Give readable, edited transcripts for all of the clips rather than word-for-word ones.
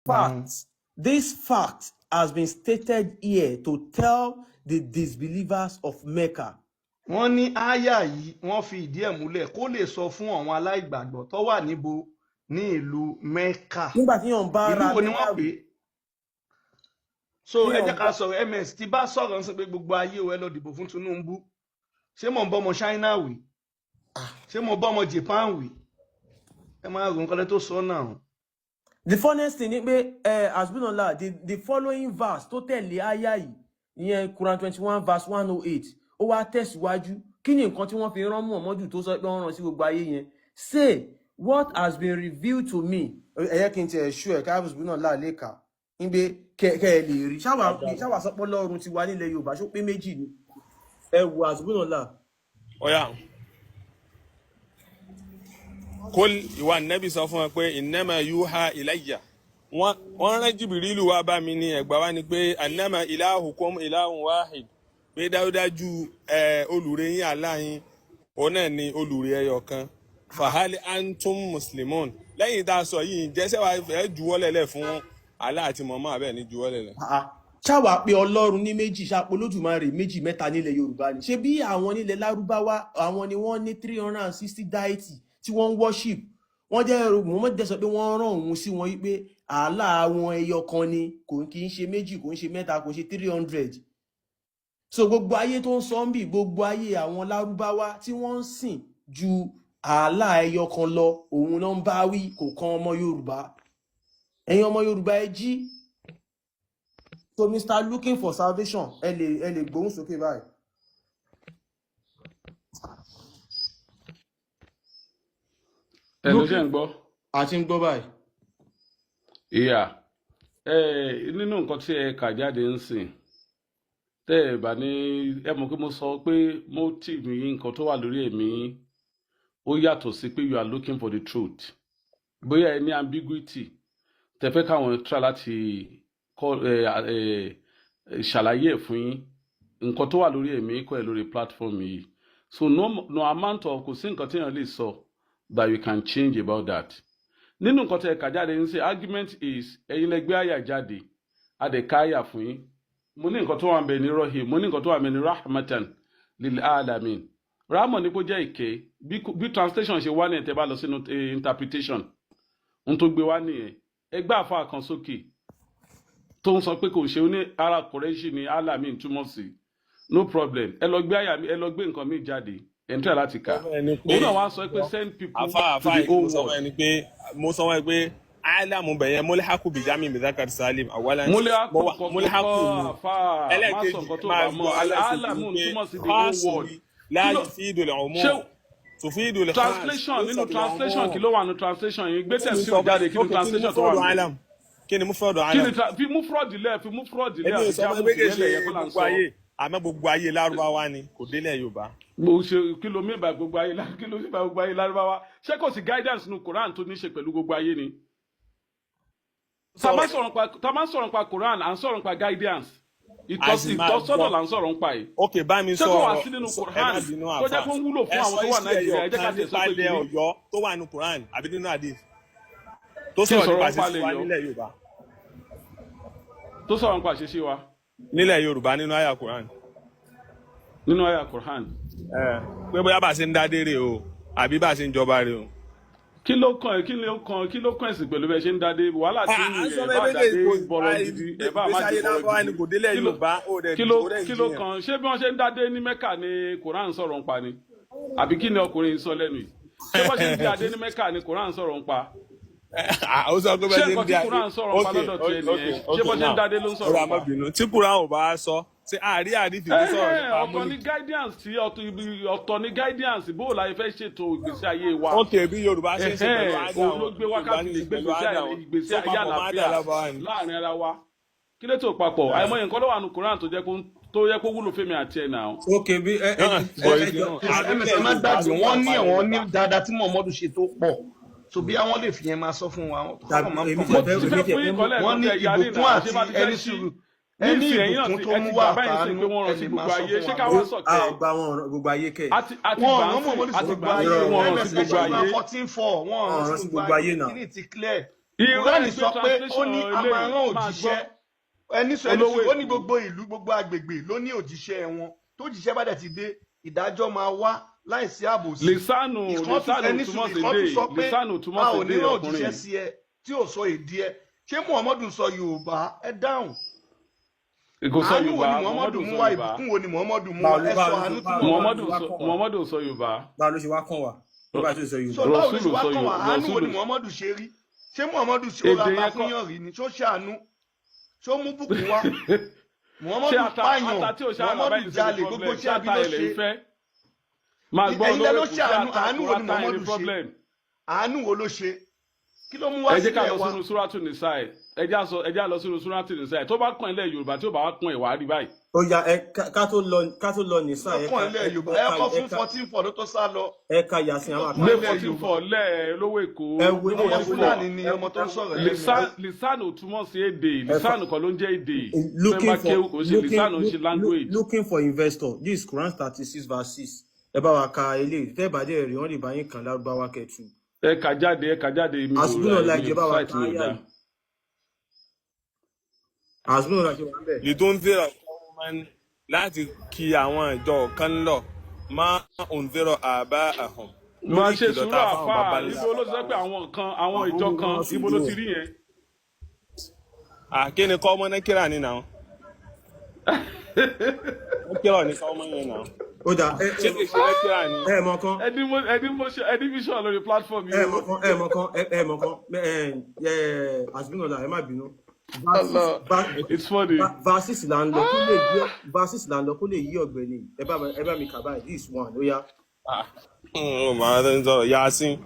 fact, this fact has been stated here to tell the disbelievers of Mecca. Wọ́n ní áyà yìí wọ́n fi ìdí ẹ̀ múlẹ̀ kó lè sọ fún àwọn aláìgbàgbọ́ tó wà níbo ní ìlú Mẹ́kà. Nígbà tí yàn bá Ìlú ra wo ni wọ́n pè é? So Tí ẹ yàn jẹ́ ká sọ̀rọ̀ MS tí bá sọ̀rọ̀ ń sọ pé gbogbo ayé ò ẹ lọ dìbò fún Tinubu. Ṣé mò ń bọ́ ọmọ China wí? Ṣé mo bọ́ ọmọ Japan wí? Ẹ máa rò nǹkan tó sọ náà. The funniest thing is Hasbunallah, the following verse tó tẹ̀lé àyà yìí, ìyẹn Quran 21 verse 108, ó wá tẹ̀síwájú. Kí ni nǹkan tí wọ́n fi rán Muhammadu tó sọ pé wọ́n rán sí gbogbo ayé yẹn? Say, what has been revealed to me. Ẹ̀yẹ́ kí n tiẹ̀ ṣú ẹ̀ ká Hasbunallah lè kà. Ìgbé kẹ́ ẹ lè rí. Ṣáwà sọpọ́ lọ́run ti wà nílẹ̀ Yorùbá, ṣó pé méjì ni. Ẹ wo Hasbunallah. Ọ̀yá. Kul ìwà nẹ́bí sọ fún ẹ pé innama yuha ilayya. Wọ́n rán Jìbìrìlù wá bá mi ní ẹ̀gbà wá ni pé annama ilahukum ilahun wahid. Pé dájúdájú olùrè yín Allah yín, òun náà ni olùrè ẹyọ kan. Fahal antum muslimun. Lẹ́yìn tá a sọ yìí, jẹ́sẹ̀ wá fẹ́ juwọ́lẹ̀lẹ̀ fún Allah àti Muhammad bẹ́ẹ̀ ni juwọ́lẹ̀lẹ̀. Ṣáwà pé Ọlọ́run ní méjì, ṣàpò Olódùmarè méjì mẹ́ta nílẹ̀ Yorùbá ni. Ṣé bí àwọn nílẹ̀ Lárúbáwá, àwọn ni wọ́n ní 360 deity tí wọ́n ń worship. Wọ́n jẹ́ Muhammad dẹ̀ sọ pé wọ́n rán òun sí wọn wípé Allah àwọn ẹyọ kan ni, kò kì í ṣe méjì, kò ń ṣe mẹ́ta, kò ṣe 300. So gbogbo ayé tó ń sọ ń bì, gbogbo ayé àwọn Lárúbáwá tí wọ́n ń sìn ju Allah ẹyọ kan lọ, òun náà ń bá wí, kò kan ọmọ Yorùbá. Ẹ̀yin ọmọ Yorùbá ẹ jí. So Mr. Looking for Salvation, ẹ lè gbóhùn sókè báyìí. Ẹ ló ṣe ń gbọ́. Àti ń gbọ́ báyìí. Ìyá nínú nǹkan tí ẹ kà jáde ń sìn tẹ́ ẹ bá ní ẹ mọ̀ pé mo sọ pé motive yín nǹkan tó wà lórí ẹ̀mí ó yàtọ̀ sí pé you are looking for the truth. Bóyá ẹ ní ambiguity tẹ́ fẹ́ káwọn try láti ṣàlàyé ẹ̀ fún yín nǹkan tó wà lórí ẹ̀mí kọ́ ẹ̀ lórí platform yìí. So no amount of kò sí nǹkan tí èèyàn lè sọ that you can change about that. Nínú nǹkan tí ẹ kà jáde ń ṣe argument is ẹ̀yin lẹ gbé àyà jáde adẹ̀ka àyà fún yín. Mo ní nǹkan tó wà ń bẹ ní rahim, mo ní nǹkan tó wà ń bẹ ní rahmatan lil alamin. Rahman ní kó jẹ́ ìkẹ́ bí translation ṣe wá ní ẹ̀ tẹ́ bá lọ sínú interpretation. Ohun tó gbé wá nìyẹn. Ẹgbẹ́ àfa kan sókè tó ń sọ pé kò ṣe ní ara Kùrẹ́ṣì ní alamin túmọ̀ sí. No problem. Ẹ lọ gbé àyà mi, ẹ lọ gbé nǹkan mi jáde. Enter láti kà. Òun náà wá sọ pé send people to the old world. Mo sọ wọ́n pé alamu bẹ̀yẹn mulhaku bijami mizakar salim awalan. Mulhaku ẹlẹ́ẹ̀kejì máa gbọ́ alamu túmọ̀ sí the old world. Láàyè fi ìdòlè ọmọ. Tòfin ìdòlè translation nínú translation kí ló wà nínú translation yìí gbé tẹ̀sí jáde kí ni translation tó wà nínú. Kí ni mú fúrọ̀dù alam? Fi mú fúrọ̀dù lẹ̀ fi mú fúrọ̀dù lẹ̀ àti jábọ̀ ìdílé yẹn kó là ń sọ. Àmọ́ gbogbo ayé Lárúbáwá ni kò délẹ̀ Yorùbá. Mo ṣe kí ló mí ìbá gbogbo ayé Lárúbáwá ṣé kò sí guidance nínú Quran tó ní ṣe pẹ̀lú gbogbo ayé ni. Tá bá sọ̀rọ̀ nípa Quran à ń sọ̀rọ̀ nípa guidance ìtọ́sọ́nà là ń sọ̀rọ̀ nípa yìí. Ok bá mi sọ ṣé kò wá sí nínú Quran tó jẹ́ kó ń wúlò fún àwọn tó wà Nàìjíríà ẹ jẹ́ ká tẹ̀ sọ pé kí ni. Ọ̀yọ́ tó wà nínú Quran àbí nínú hadith tó sọ̀rọ̀ nípa àṣìṣe wa nílẹ̀ Yorùbá. Tó sọ̀rọ̀ nípa àṣìṣe wa. Nílẹ̀ Yorùbá nínú àyà Quran. Nínú àyà Quran. Pé bóyá bá a ṣe ń dádé rè o àbí bá a ṣe ń jọba rè o. Kí ló kàn ẹ̀sìn pẹ̀lú bẹ́ẹ̀ ṣe ń dádé wàhálà tí ẹ̀ bá dádé bọ̀rọ̀ gidi ẹ̀ bá má ti bọ̀rọ̀ gidi. Kí ló kàn ṣé bí wọ́n ṣe ń dádé ní Mẹ́kà ni Quran sọ̀rọ̀ ń pa ni àbí kí ni ọkùnrin sọ lẹ́nu yìí ṣé wọ́n ṣe ń dádé ní Mẹ́kà ni Quran sọ̀rọ̀ ń pa. Ṣé nǹkan tí Quran sọ̀rọ̀ ń pa lọ́dọ̀ tiẹ̀ nìyẹn ṣé bọ́n ṣe ń dádé ló ń sọ̀rọ̀ ń pa. Tí Quran ò bá sọ ṣe àárí àdìsí tó sọ̀rọ̀ nípa ọ̀tọ̀ ní guidance tí ọ̀tọ̀ ní guidance bó la fẹ́ ṣètò ìgbésí ayé wa. Ok bí Yorùbá ṣe ń ṣe pẹ̀lú àdá òun ló gbé wákàtí ìgbésí ayé àlàáfíà láàrin ara wa kí ló tó papọ̀ àìmọye nǹkan ló wà ní Quran tó yẹ kó wúlò fẹ́mi àti ẹ̀ náà. Ok bí ẹ má gbàgbé wọ́n ní dáadáa tí Muhammadu ṣe tó pọ̀ so bí àwọn lè fi yẹn máa sọ fún wa wọ́n ní ìbùkún àti ẹni sùúrù ẹni ìbùkún tó mú wà kánú ẹni máa sọ fún wa. Àgbà wọn gbogbo ayé kẹ. Wọ́n rán Muhammadu sí gbogbo ayé wọ́n rán sí gbogbo ayé 14:4 wọ́n rán sí gbogbo ayé náà. kí ni ti clear. Kùránì ìwé sọ ìpè pé ó translation ní a máa eléyìí rán máa gbọ́ òjíṣẹ́ ẹni sọ olówó ó ní èkó gbogbo ìlú gbogbo agbègbè ló ní òjíṣẹ́ wọn tó jíṣẹ́ bá dẹ̀ ti dé ìdájọ́ máa wá láìsí àbòsí. lisanu ẹni túmọ̀ sí ìkan dé tún sọ pé lisanu a túmọ̀ sí ò ní dé rán ọkùnrin òjíṣẹ́ sí ẹ tí ò sọ èdè ẹ ṣé Muhammadu sọ Yorùbá ẹ dáhùn. kò sọ Àánú wo Yorùbá ni Muhammadu Muhammadu mú sọ wá Yorùbá ìbùkún wo ni Muhammadu mú wá ẹ sọ àánú tí Muhammadu sọ Yorùbá báwo ló ṣe wá kàn wá nígbà tó sọ so Yorùbá. báwo ló ṣe Rasulu wá sọ kàn wá àánú wo ni Rasulu Muhammadu ṣe rí ṣé Muhammadu ṣe ó èdè ra bá yẹn fún kọ́ yàn rí ni ṣó ṣàánú ṣó mú bùkún wá ṣé Muhammadu ata pààyàn tí ò ṣe àlàbá Muhammadu yìí sí jalè ní gbogbo problem tí ṣé àbí ata ló ilẹ̀ ń ṣe fẹ́ máa gbọ́ ẹ̀yin lẹ ló olówó ṣe èkó ṣé àánú ata àánú wo ni ata yẹn ní Muhammadu ṣe problem. àánú wo ló ṣe kí ló mú wá ẹ jẹ́ ká sílẹ̀ lọ wá sínú súrátù nìsáì ẹ jẹ́ lọ sínú súrátù nìsáì tó bá kàn ilẹ̀ Yorùbá tí ó bá wá kàn ìwà rí báyìí. ó yá ká tó lọ nìsá ọkàn ilẹ̀ Yorùbá ẹ kọ́ fún 14 ló tó sá lọ ẹ̀ka Yasin àwọn gbé ilẹ̀ 14 Yorùbá. fọ lẹ́ olówó èkó ẹ wo gbé ilé ọmọ 14 Fúlàní fọ ni ọmọ tó ń sọ̀rọ̀ lẹ́nu lisanu túmọ̀ sí èdè lisanu kan ló ń jẹ́ èdè looking fẹ́ kéwù kò ṣe lisanu ń ṣe language. looking for investor this is Quran 36:6 ẹ bá wa ka eléyìí tẹ́ bá dé rí wọ́n lè bá yín kan lárúbáwá kẹtù. ẹ kà jáde mi ò àsùnwòn rà láìjẹ bá wa site ka mi ò ayá dá. yìí àsùnwòn láìjẹ wà ń bẹ̀. litunzira qauman láti kí àwọn ìjọ kan lọ máa unzira aba'ahum. máa ṣe sùúrù àfà ibo ló ti sọ pé àwọn ìjọ kan ibo ló ti rí yẹn. àkíni kọ́ ọmọ náà kíra ni náà wọ́n kíra ní kọ́ ọmọ yẹn náà ó dà ṣé kìí ṣe náà kíra ni. mọ̀ kan ẹni bí sọ lórí platform yìí. ẹ mọ̀ kan àsùnwòn là ẹ má bínú. It's funny. Verses là ń lọ kó lè yí ọ̀gbẹ́ni ẹ bá mi kà báyìí this one ó yá. ó máa ń sọ̀rọ̀ Yasin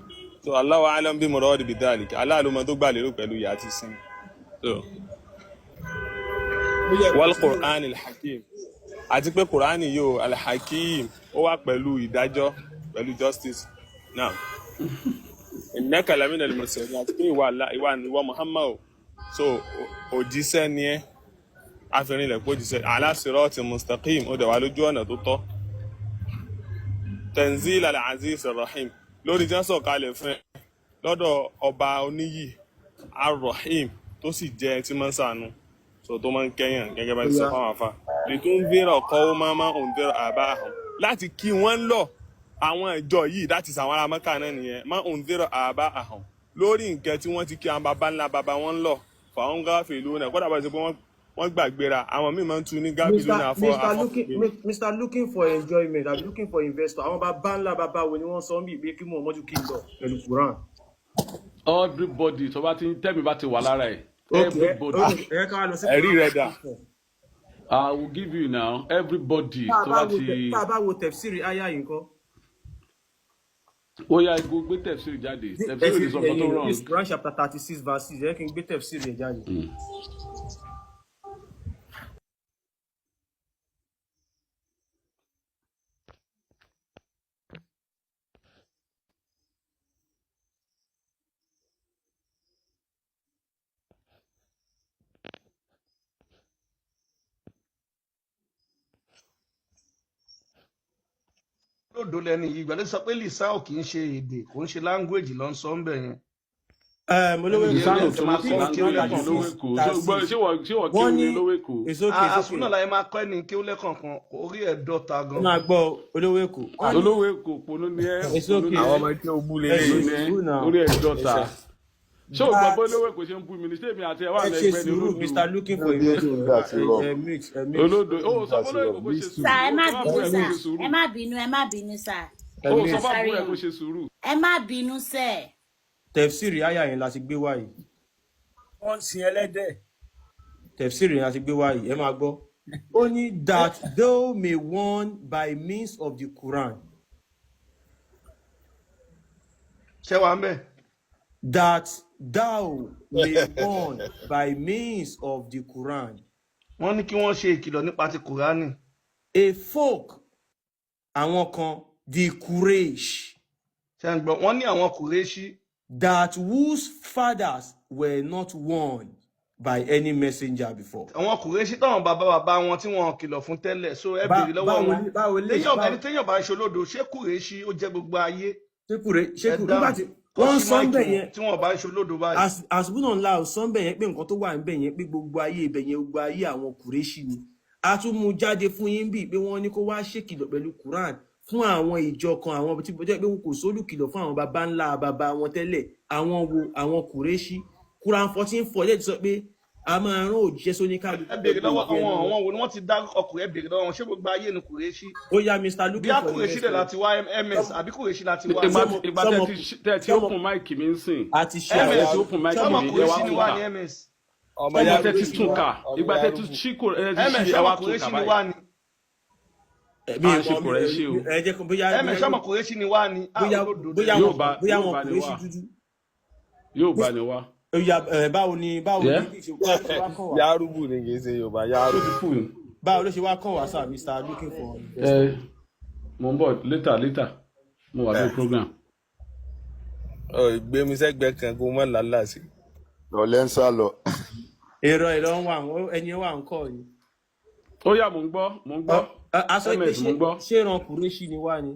so Allahu a'lam bí muradi bi dhalik aláàlúmọ tó gbà lérò pẹ̀lú Yasin so wal Qur'an al-Hakim àti pé Qur'an yóò al-Hakim ó wà pẹ̀lú ìdájọ́ pẹ̀lú justice now innaka lamina al-mursalin àti pé ìwà Muhammad so òjíṣẹ́ ni ẹ́ àfihàn ilẹ̀ pé òjíṣẹ́ ala sirati mustaqim ó dẹ̀ wà lójú ọ̀nà tó tọ́ Tanzil al-Aziz ar-Rahim lórí tí wọ́n sọ̀ kalẹ̀ fún ẹ lọ́dọ̀ ọba oníyì ar-Rahim tó sì jẹ́ tí máa ń ṣàánú so tó máa ń kẹ́yàn gẹ́gẹ́ bá ti sọ fáwọn afá litunzira qauman unzira aba'ahum láti kí wọ́n lọ àwọn ìjọ yìí láti sàwọn ará Mẹ́kà náà nìyẹn ma unzira aba'ahum lórí nǹkan tí wọ́n ti kí àwọn baba ńlá baba wọn lọ fàwọn ghafiluna kódà bá ti pé wọ́n gbàgbéra àwọn míì máa ń tu ní ghafiluna Mr. looking for enjoyment I'm looking for investor àwọn baba ńlá baba wo ni wọ́n sọ ń bì pé kí Muhammadu kí n lọ pẹ̀lú Quran. everybody tó bá ti tẹ́mi bá ti wà lára ẹ̀ everybody ẹ̀rí rẹ̀ dà. I will give you now everybody tó bá ti. tá a bá wo tẹ̀fsìrì àyà yìí kọ́. ó yá igbó gbé tẹ̀fsìrì jáde tẹ̀fsìrì ní sọ̀kan tó rọrùn. Quran chapter 36:6 ẹ kí n gbé tẹ̀fsìrì ẹ̀ jáde. lódò lẹni yìí ìgbàlẹ́ sọ pé lisa ò kì í ṣe èdè kò ń ṣe language ló ń sọ ń bẹ̀ yẹn. mo lówó lisanu túmọ̀ sí language olówó èkó ṣé wọ́n kí wọ́n ní olówó èkó. àsùnà láyé máa kọ́ ẹni kí ó lẹ́kọ̀ọ̀kan orí ẹ̀ dọ́ta gan. máa gbọ́ olówó èkó. olówó èkó ponú ni ẹ àwọn ọmọ ẹgbẹ́ òbú lè orí ẹ̀ dọ́ta. ṣé o gbọ́ pé olówó èkó ṣe ń bú mi ní sèmi àti ẹwà ní ẹgbẹ́ ní olódò. Mr. looking for olódò ó sọ fún olówó èkó kó ṣe sùúrù. sà ẹ má bínú sà ó sọ fún àbúrò ẹ kó ṣe sùúrù. ẹ má bínú sẹ. tẹ̀fsìrì àyà yẹn la ti gbé wáyìí. wọ́n sin ẹlẹ́dẹ̀. tẹ̀fsìrì yẹn la ti gbé wáyìí ẹ máa gbọ́. ó ní that thou may warn by means of the Quran. ṣé wàá ń bẹ̀. that thou may warn by means of the Quran. wọ́n ní kí wọ́n ṣe ìkìlọ̀ nípa ti Kùránì. A folk àwọn kan the Quraysh. ṣé ń gbọ́ wọ́n ní àwọn Kùrẹ́ṣì. that whose fathers were not warned by any messenger before. àwọn Kùrẹ́ṣì táwọn bàbá wọn tí wọ́n kìlọ̀ fún tẹ́lẹ̀ so ẹ bèrè lọ́wọ́ wọn. ẹni téèyàn bá ń ṣe olódo ṣé Kùrẹ́ṣì ó jẹ́ gbogbo ayé. ṣé Kùrẹ́ṣì wọ́n sí sọ ń máìkì bẹ̀ wọn yẹn tí wọ́n bá ń ṣe olódo báyìí. àsìbúnà ńlá ò sọ ń bẹ̀ yẹn pé nǹkan tó wà ń bẹ̀ yẹn pé gbogbo ayé ibẹ̀ yẹn gbogbo ayé àwọn kùrẹ́ṣì ni a tún mú jáde fún yín bíi pé wọ́n ní kó wá ṣèkìlọ̀ pẹ̀lú Quran fún àwọn ìjọ kan àwọn tí bọ́jọ́ pé kò sólùkìlọ̀ fún àwọn baba ńlá baba wọn tẹ́lẹ̀ àwọn wo àwọn kùrẹ́ṣì Quran 14:4 sọ pé a máa rán òjíṣẹ́ sóníkàlùkù. ẹ béèrè lọ́wọ́ àwọn wo ni wọ́n ti dá ọkùnrin ẹ béèrè lọ́wọ́ wọn ṣé gbogbo ayé ni Kùrẹ́ṣì. ó yá Mr. Looking bí for Kùrẹ́ṣì dẹ̀ láti wá MS àbí Kùrẹ́ṣì láti wá. ìgbà tẹ́ ti open mic mi ń sìn. àti ṣe MS ti open mic sọmọ mi ẹ Kùrẹ́ṣì wá ni tún wá kà. ní MS. ìgbà tẹ́ ti tún kà ìgbà tẹ́ ti ṣí kò ẹ ti MS ṣí ẹ sọmọ wá tún Kùrẹ́ṣì kà ni wá báyìí. ní. a ṣe Kùrẹ́ṣì o. ẹ jẹ́ kó bóyá MS sọmọ Kùrẹ́ṣì ni wá ní. bóyá Yóò wọn bá kùrẹ́ṣì ní wá. dúdú. yóò bá ní wá. báwo ni Yeah. bí ṣe wá kàn wá Yarubu ni kì í ṣe Yorùbá Yarubu. Ó ti fún yín. báwo ló ṣe wá kàn wá sir Mr. Looking for mo ń bọ̀ later mo wà ní program. Gbé mi sẹ́gbẹ̀ẹ́ kan kó mọ́ làálàá sí. lọ́lẹ́ ń sá lọ. èrò ń wà ẹni wà ń kọ́ ni. ó yá mo ń gbọ́. aṣọ ìpè MS mo ń gbọ́. ṣé ìran kùrẹ́ṣì ni wá ni.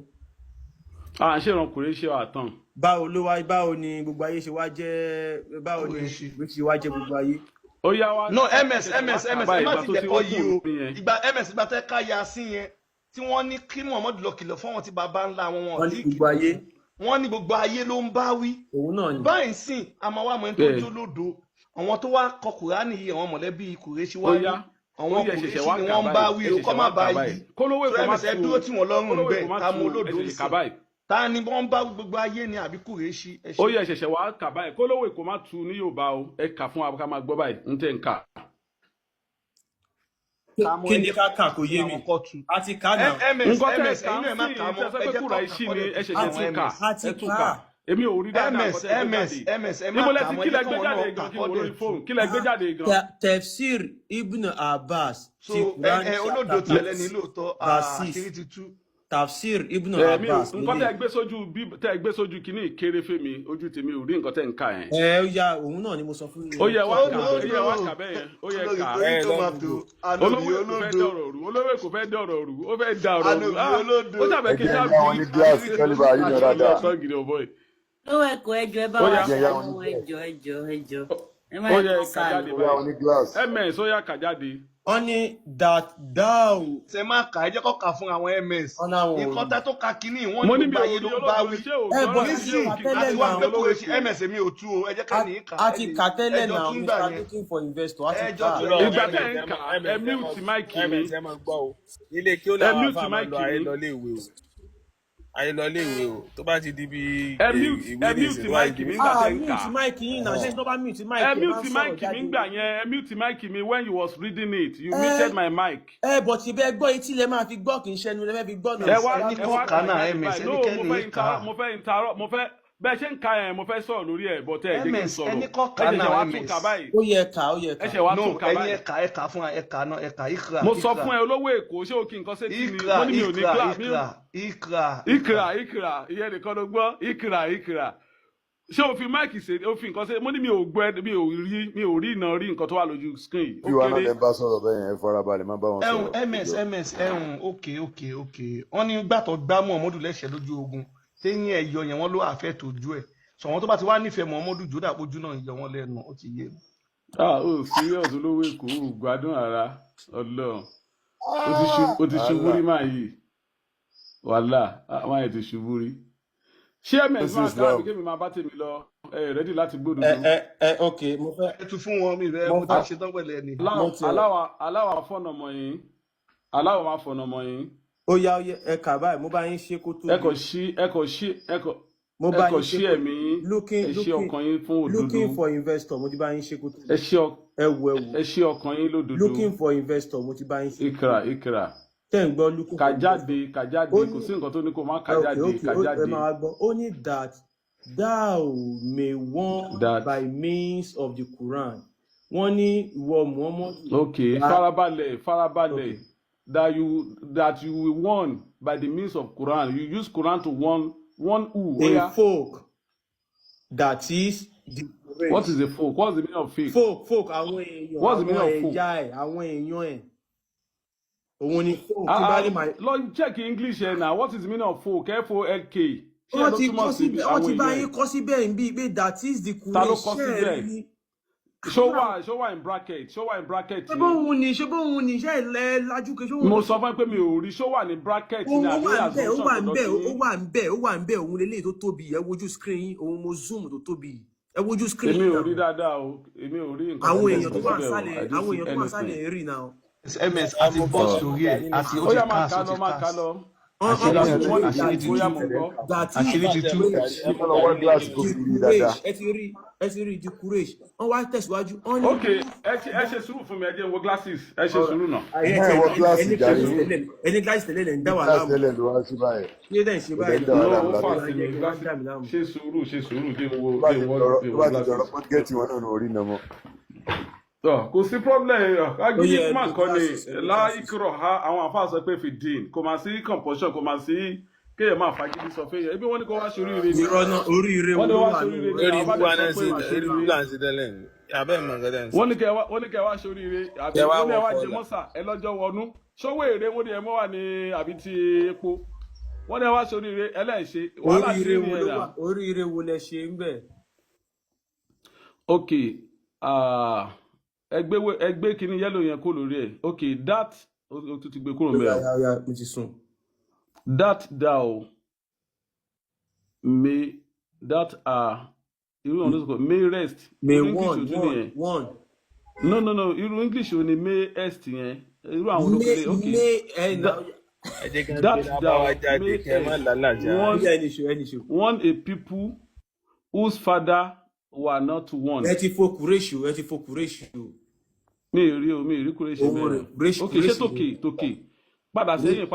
à ń ṣèrànkù Kùrẹ́ṣì àtàn. báwo ni gbogbo ayé ṣe wá jẹ́ báwo ni kùrẹ́ṣì wá jẹ́ gbogbo ayé. ó yá wá. no MS ẹ má ti dẹ̀kọ́ yìí o yẹn. ìgbà tẹ́ ká ya sí yẹn tí wọ́n ní kí Muhammad lọ kìlọ̀ fún wọn tí baba ńlá wọn wọ́n ní gbogbo ayé. wọ́n ní gbogbo ayé ló ń bá wí. òun náà ni. báyìí sìn àmọ́ wà mọ́ ẹni tó jólódo àwọn tó wá kọ Kùránì yìí àwọn mọ̀lẹ́bí Kùrẹ́ṣì wá ní àwọn Kùrẹ́ṣì ni wọ́n ń bá wí o kọ́ má bá yìí. kólówó èkó má ẹ dúró tí wọ́n lọ́rùn bẹ́ẹ̀ ká mú olódo ń sìn. ta ni wọ́n bá gbogbo ayé ni àbí Kùrẹ́ṣì. ó yẹ ṣẹ̀ṣẹ̀ wá kà báyìí kólówó èkó má tu ní Yorùbá o ẹ kà fún wa ká máa gbọ́ báyìí ń tẹ̀ ń kà. kí ni ká kà kó yé mi a ti kà náà. nǹkan tẹ̀ ká ń sìn ìtẹ́sẹ́ pé Kùrẹ́ṣì ni ẹ ṣẹ̀ṣẹ̀ tún kà ẹ tún kà èmi ò rí dáadáa MS níbo lẹ ti kílẹ̀ gbé jáde gan kí n wò lórí fóònù kílẹ̀ gbé jáde gan. Tafsir Ibn Abbas ti Quran olódo tẹ̀lé ní lóòótọ́ àṣírí ti tú. Tafsir Ibn Abbas. nǹkan tẹ́ gbé sójú kínní kéré fèmí ojú tèmi ò rí nǹkan tẹ́ ń kà yẹn. ó yá òun náà ni mo sọ fún yín. ó yẹ wá kà bẹ́ẹ̀ yẹn ó yẹ kà. olówó kò fẹ́ dọ̀rọ̀ rú ó fẹ́ da ọ̀rọ̀ rú ó dàbẹ̀ kí n dá àwọn ní gíláàsì kẹ́líbà yìí ní dáadáa. lówó ẹ̀kọ́ ẹjọ́ ẹ bá wà fún ọmọ ẹjọ́ ẹ má ó yẹ ẹ̀kọ́ kà sáà jáde lọ. báyìí ms ó yà kà jáde. wọ́n ní that thou. ṣe máa kà ẹ jẹ́ kó kà fún àwọn MS. nǹkan tẹ́ tó ka kínní wọ́n mo ní ní gbogbo ayé ló ń bá wí. nísìnyí àti wá pé Kùrẹ́ṣì MS mi ò tú o ẹ jẹ́ ká ní í kà. a ti kà tẹ́lẹ̀ ẹjọ́ náà kí ń gbà Mr. yẹn. Looking for investor a ti Ẹjọ́ kà. kí ló- ìgbà tẹ́ ń kà ẹ mute mic mi. ẹ máa gbọ́ o ilé kí ó lè àwọn mute afáàmà mic lọ mi. ayélọlé ìwé o ayélọlé ìwé o tó bá ti di bí ẹ mute mic mi nígbà tẹ́ ń kà. mute mic yín náà ṣé tó bá mute mic ẹ yín máa mute ń sọ̀rọ̀ mic mi jáde. ngbà yẹn ẹ mute mic mi when you was reading it you muted my mic. but ibẹ̀ gbọ́ etí lẹ máa fi gbọ́ kì í ṣẹnu lẹ fẹ́ fi gbọ́ náà. ẹ wá ẹni kó kà náà MS ẹnikẹ́ni kà. mo fẹ́ interrupt mo fẹ́ bẹ́ẹ̀ ṣe ń ka yẹn mo fẹ́ sọ̀rọ̀ lórí ẹ̀ bọ́tẹ́ ẹ̀ jẹ́ kí n MS sọ̀rọ̀ ẹni kọ́ kà ẹ ṣẹ̀ṣẹ̀ náà wá MS. tún kà báyìí ó yẹ ká ó yẹ ẹ ká. ṣẹ̀ wá no tún kà ẹni báyìí. ẹ̀ka fún ẹ̀ka náà ẹ̀ka ìkra. mo sọ fún ẹ olówó èkó ṣé o kì í nǹkan ṣe tí mi mo ní mi ò ní class ìkra ìyẹn nìkan ló gbọ́ ìkra ṣé o fi máìkì ṣe o fi nǹkan ṣe mo ní mi ò gbọ́ mi ò rí iná rí nǹkan tó wà lójú screen bí wàá náà lè bá sọ̀rọ̀ bẹ́ẹ̀ yẹn ẹ farabalẹ̀ má bá wọn sọ̀rọ̀. MS ok wọ́n ní gbàtọ̀ gbá Muhammadu lẹ́sẹ̀ lójú ogun téyín ẹ̀yọ yẹn wọ́n ló àfẹ́ tójú ẹ̀ sọ̀wọ́n tó bá ti wá nífẹ̀ẹ́ Muhammadu jódà pójú náà yọ wọ́n lẹ́nu ó ti yé mi. o serious olówó èkó o gbádùn ara Ọlọ́run o ti ṣubú rí máa yìí wàhálà máa yẹ ti ṣubú rí ṣé ms máa ká àbí kémi máa bá tèmi lọ ẹ rẹ́dí láti gbódò lọ. ok mo fẹ́. ẹ tún fún wọn mi rẹ mo ti ṣe tán pẹ̀lú ẹni. aláwọ̀ fọ̀nàmọ́ yín aláwọ̀ máa fọ̀nàmọ́ yín. ó yá ẹ kà báyìí mo bá yín ṣe kó tó. ẹ kò ṣí ẹ̀mí ẹ ṣí ọkàn yín fún òdodo. looking for investor mo ti bá yín ṣe kó tó. ẹ ṣí ọkàn yín lódodo. looking for investor mo ti bá yín ṣe. ìkra. tẹ́ ń gbọ́ looking for investor. kàjáde kò sí nǹkan tó ní kó má kàjáde kàjáde. ẹ máa gbọ́ ó ní that thou may warn by means of the Quran wọ́n ní ìwọ Muhammad. ok farabalẹ̀ that you will warn by the means of Quran you use Quran to warn who. A folk that is the race. What is a folk? What's the meaning of folk? Folk àwọn èèyàn. What's the meaning of folk? Àwọn èèyàn ẹ̀. Òun ni folk. Lord, check English here now. What is the meaning of folk? F-O-L-K. ṣé wọ́n ló ti túmọ̀ kọ́ sí síbẹ̀ wọ́n àwọn ti bá èèyàn yín ẹ̀ kọ́ síbẹ̀ ń bí pé that is the ta ló Quraysh kọ́ ṣe síbẹ̀ rí ṣó wà in bracket ṣó wà in bracket ṣé ni bóun ni iṣẹ́ ilẹ̀ lajú ke ṣé òun mo ló sọ fún ẹ pé mi ò rí ṣó wà ní bracket ni ó àbí wà ń bẹ̀ ó assumption wà ń tọ̀dọ̀ bẹ̀ tí ó wà ń bẹ̀ ó wà ń bẹ̀ òun lélẹ́yìí tó tóbi ẹ wojú screen yín òun mo zoom tó tóbi ẹ wojú screen èmi yín ò rí náà dáadáa o èmi ò rí nǹkan àwọn kan èèyàn tó tó wà síbẹ̀ o sálẹ̀ I don't àwọn see èèyàn tó wà anything. sálẹ̀ rí náà ms àti bọ́ọ̀sì lórí ẹ̀ àti ó ó ti yá máa cast ká ó lọ ti máa ká cast lọ wọ́n àṣírí kọ́ ti síbẹ̀ tú that àṣírí ti bóyá tú mo gbọ́. that àṣírí is ti tú ẹ máa lọ wá gíláàsì tó the fi rí dáadáa. Quraysh ẹ ti rí the Quraysh wọ́n wá tẹ̀síwájú wọ́n ní ok ẹ ṣe sùúrù fún mi ẹ jẹ́ n wo glasses ẹ ṣe sùúrù náà. Wọ gíláàsì jàre. ẹni gíláàsì tẹ́lẹ̀ lẹ̀ ń dá wà Gíláàsì láàmú tẹ́lẹ̀ ló wá sí báyìí. ṣé dẹ̀ ń ṣe Kò báyìí dẹ̀ ń dá wà no láàmú ó fà lábẹ́. sí mi glasses ṣe sùúrù dé wo Tó bá ti glasses. dọ̀rọ̀ pọ́tígẹ́tì wọn náà orí nà mọ́. Kò sí problem agídí yẹ máa ẹni kọ́ ni glasses, ẹni láìkúrọ̀ ha àwọn àfáà sọ pé fi dín kò máa sí compulsion kò máa sí kéèyàn máa fagídí sọ fẹ́yàn ebi wọ́n ní kó wá ṣoríire ni irọ́ náà oríire wọ́n wo ní ló wá wà ṣoríire nínú ni eré àwọn bá ibú wa dẹ̀ náà sọ ṣe pé wà eré ibú ṣoríire là ń ṣe tẹ́lẹ̀ ni abẹ́ ìmọ̀ nǹkan tẹ́ ń sọ. wọ́n ní kẹ́ wá ṣoríire àbí Kẹ́ wá wọ́n ní ẹ wá wọ jẹ kọ́là. mọ́sà ẹ lọ́jọ́ wọnú ṣówó èrè wọ́n ní ẹ mọ́ wà ní àbí ti epo wọ́n ní ẹ wá ṣoríire ẹlẹ́ẹ̀ṣe wàhálà sí oríire ní wo ló ẹ̀dá. wà oríire wo lẹ ṣe ń bẹ̀. ok ẹgbẹ́ kìíní yẹ́lò yẹn kó lórí ẹ̀ ok that o tún ti gbé kúrò mẹ́rin. mo ti sùn. That thou may irú ọ̀nà sọ̀kọ̀ may rest may irú English ò tún nìyẹn one no irú English ò ní may est yẹn irú àwọn olókèlè ok may ẹ jẹ́ kí wọ́n that gbé thou lábáwá jáde may kẹ́ ẹ má lálàjà. ẹni ṣo. one a people whose father were not one. ẹ ti fo Quraysh o. mi ì rí kúrẹ́ṣì Owó rẹ̀, bẹ́ẹ̀ ok ṣé Quraysh tòkè padà sẹ́yìn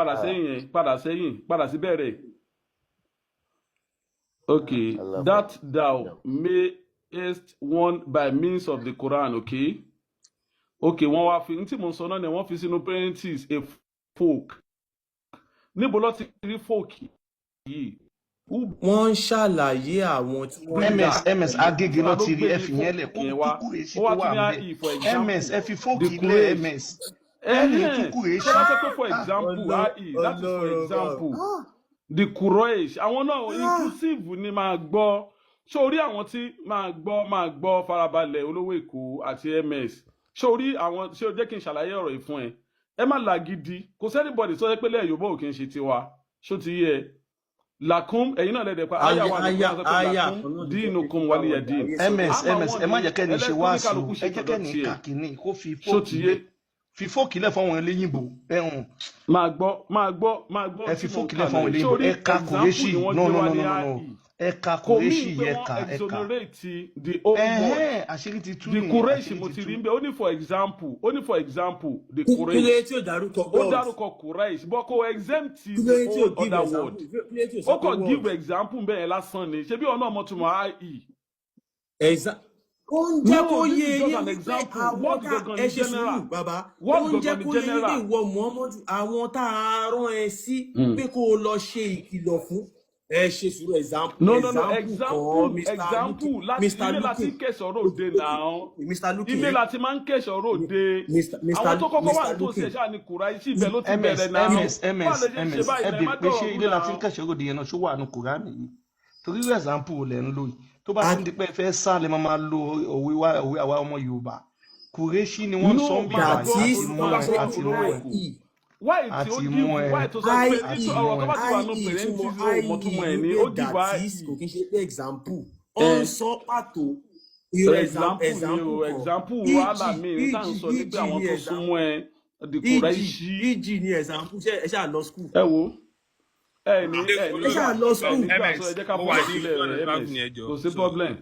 padà sí bẹ̀rẹ̀. Okay, that thou mayest one by means of the Quran, okay? Okay, wọ́n wá fi tí mo sọ náà ni wọ́n fi sínú parentheses a folk. Níbo ló ti rí folk yìí? wọ́n ń ṣàlàyé àwọn tí wọ́n ms agége náà ti rí ẹfì yẹn lẹ kó kúkúrè sí tó wà bẹ ms ẹ fi fóòkì lẹ ms ẹni kúkúrè sí. ṣé wọ́n sọ pé for example that is for example the Quraysh àwọn náà inclusive ni máa gbọ́ sórí àwọn tí máa gbọ́ farabalẹ̀ olówó èkó àti ms sórí àwọn ṣé o jẹ́ kí n ṣàlàyé ọ̀rọ̀ yìí fún ẹ má làgídí kò sẹ́nìbọ̀dì sọ pé lẹ́yìn Yorùbá ò kì í ṣe tiwa ṣó ti yẹ lakum ẹ̀yin náà lẹ́dẹ̀ pa aya wa ní kó lakum dinukum waliya din. ms ẹ má jẹ́ kẹ́ni ṣe wá sí o ẹ jẹ́ kẹ́ni kàkínní kó fi fóòkì lẹ̀ fọwọ́n eléyìnbó ẹ̀hún. máa gbọ́ ẹ fi fóòkì lẹ̀ fọwọ́n eléyìnbó ẹ ka kùrẹ́ṣì no ẹ ka kùrẹ́ṣì yẹ ka ẹ ka àṣírí ti tú nìyẹn. the Quraysh mo ti rí nbẹ ó ní for example the Quraysh kílé tí ó dárúkọ Quraysh but kò exempt the whole other word ó kàn give example bẹ́ẹ̀ lásán ni ṣebí ọ̀nà ọmọtúmọ̀ ai. ó ń jẹ́ kó yé yín pé àwọn tá ẹ ṣe sùúrù bàbá ó ń jẹ́ kó yé yín pé ìwọ Muhammadu àwọn tá a rán ẹ sí pé kó o lọ ṣe ìkìlọ̀ fún ẹ ṣe sùúrù example ilé láti kẹsọ̀rọ̀ òde náà ilé láti máa ń kẹsọ̀rọ̀ òde àwọn tó kọ́kọ́ wà tó ṣe ṣáà ní Quraysh ibẹ̀ ló ti bẹ̀rẹ̀ náà ẹ bèrè pé ṣé ilé láti ń kẹsọ̀rọ̀ òde yẹn náà ṣó wà ní Kùránì yìí torí example lẹ̀ ń lò yìí tó bá ti di pé fẹ́ sá lè máa lo òwe àwa ọmọ Yorùbá Kùrẹ́ṣì ni wọ́n sọ ń bí àti mú ẹ why tí ó give why tó sọ pé ọ̀rọ̀ tó bá ti wà nù parenthesis ó mọ̀ tó mọ̀ ẹ̀ ní ó give why. kò kí n ṣe pé example ó ń sọ pàtó example wàhálà mi ní tá à ń sọ nípa àwọn tó súnmọ́ ẹ the Qurayshi. eg ni example ẹ ṣáà lọ school. ẹ wo ẹ ṣáà lọ school. ẹ jẹ́ ká bọ́ sílẹ̀ rẹ̀ kò sí problem.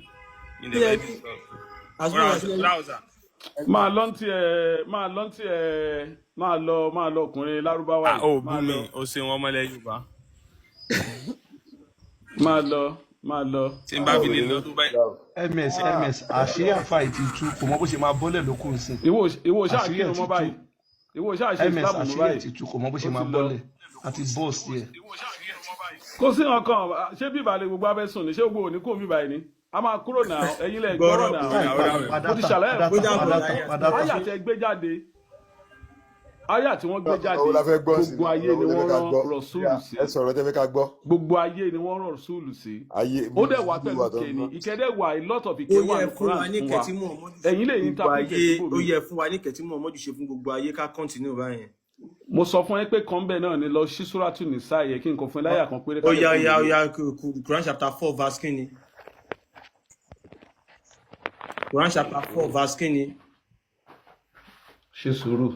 máa lọ ọkùnrin lárúbáwá yìí. ó bú mi ó ṣe wọn mọ́lẹ̀ Yorùbá. máa lọ. tí n bá fi lè lọ tó báyìí. ms àṣírí àfa ìtì tú kò mọ bó ṣe máa bọ́lẹ̀ lókun sí. ìwọ ṣáà kírun mọ́ báyìí ìwọ ṣáà ṣe Islam mọ́ báyìí. àṣírí ìtì tú kò mọ bó ṣe máa bọ́lẹ̀ àti bọ́ọ̀sì ẹ̀. kò sí nǹkan ṣé bíbá lè gbogbo abẹ́ sùn ní ṣé gbogbo òní kò bíbá yìí ni a máa kúrò náà ẹ̀yin lẹ gbọ́rọ̀ náà mo ti ṣàlàyé àyà tẹ gbé jáde àyà tí wọ́n gbé jáde Ọ̀rọ̀ la fẹ́ gbọ́ sí. gbogbo ayé ni wọ́n rán rọ̀ṣúlù sí Ẹ sọ̀rọ̀ tẹ́ fẹ́ ká gbọ́. gbogbo ayé ni wọ́n rán rọ̀ṣúlù sí Ayé ó dẹ̀ wá pẹ̀lú ìkẹni ìkẹ́dẹ̀ wà a lot of ó ìkẹ́ wà yẹ ní fún wa Quran ní fún wa kẹtí Muhammadu ṣe ẹ̀yin lè fún yín gbogbo tapí ayé kẹtí ó bòmí yẹ fún wa ní kẹtí Muhammadu ṣe fún gbogbo ayé ká kọ́ntínú báyẹn. mo sọ fún ẹ pé kan bẹ́ẹ̀ náà ni lọ sí Suratu Nisa yẹ kí n kò fún ẹ láyà kan péré ó yá Quran chapter 4 verse kínní. Quran chapter 4 verse kínní. ṣe sùúrù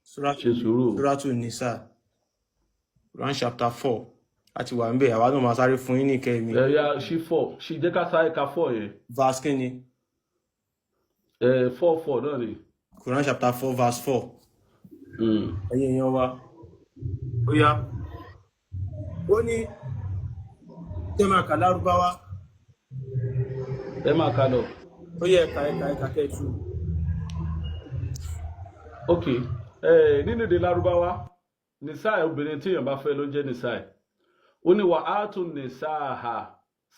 Suratu ṣe sùúrù Suratu Nisa Quran chapter 4 àti wà ń bẹ̀ àwa náà máa sáré fún yín ní ìkẹ́ mi. ẹ̀yà ṣí fọ̀ ṣì jẹ́ ká sáré ka fọ̀ yẹn verse kínní. 4 náà ni. Quran chapter 4 verse 4. Mm. Ẹ̀yin èèyàn wa ó yá ó ní tẹ́ máa kà lárúbáwá ẹ máa ka lọ. ó yẹ ẹ̀ka kẹ́ẹ̀tù. ok nínú èdè lárúbáwá nìsáì obìnrin tí èèyàn bá fẹ́ ló jẹ́ nìsáì ó ní wà á tún nìsáà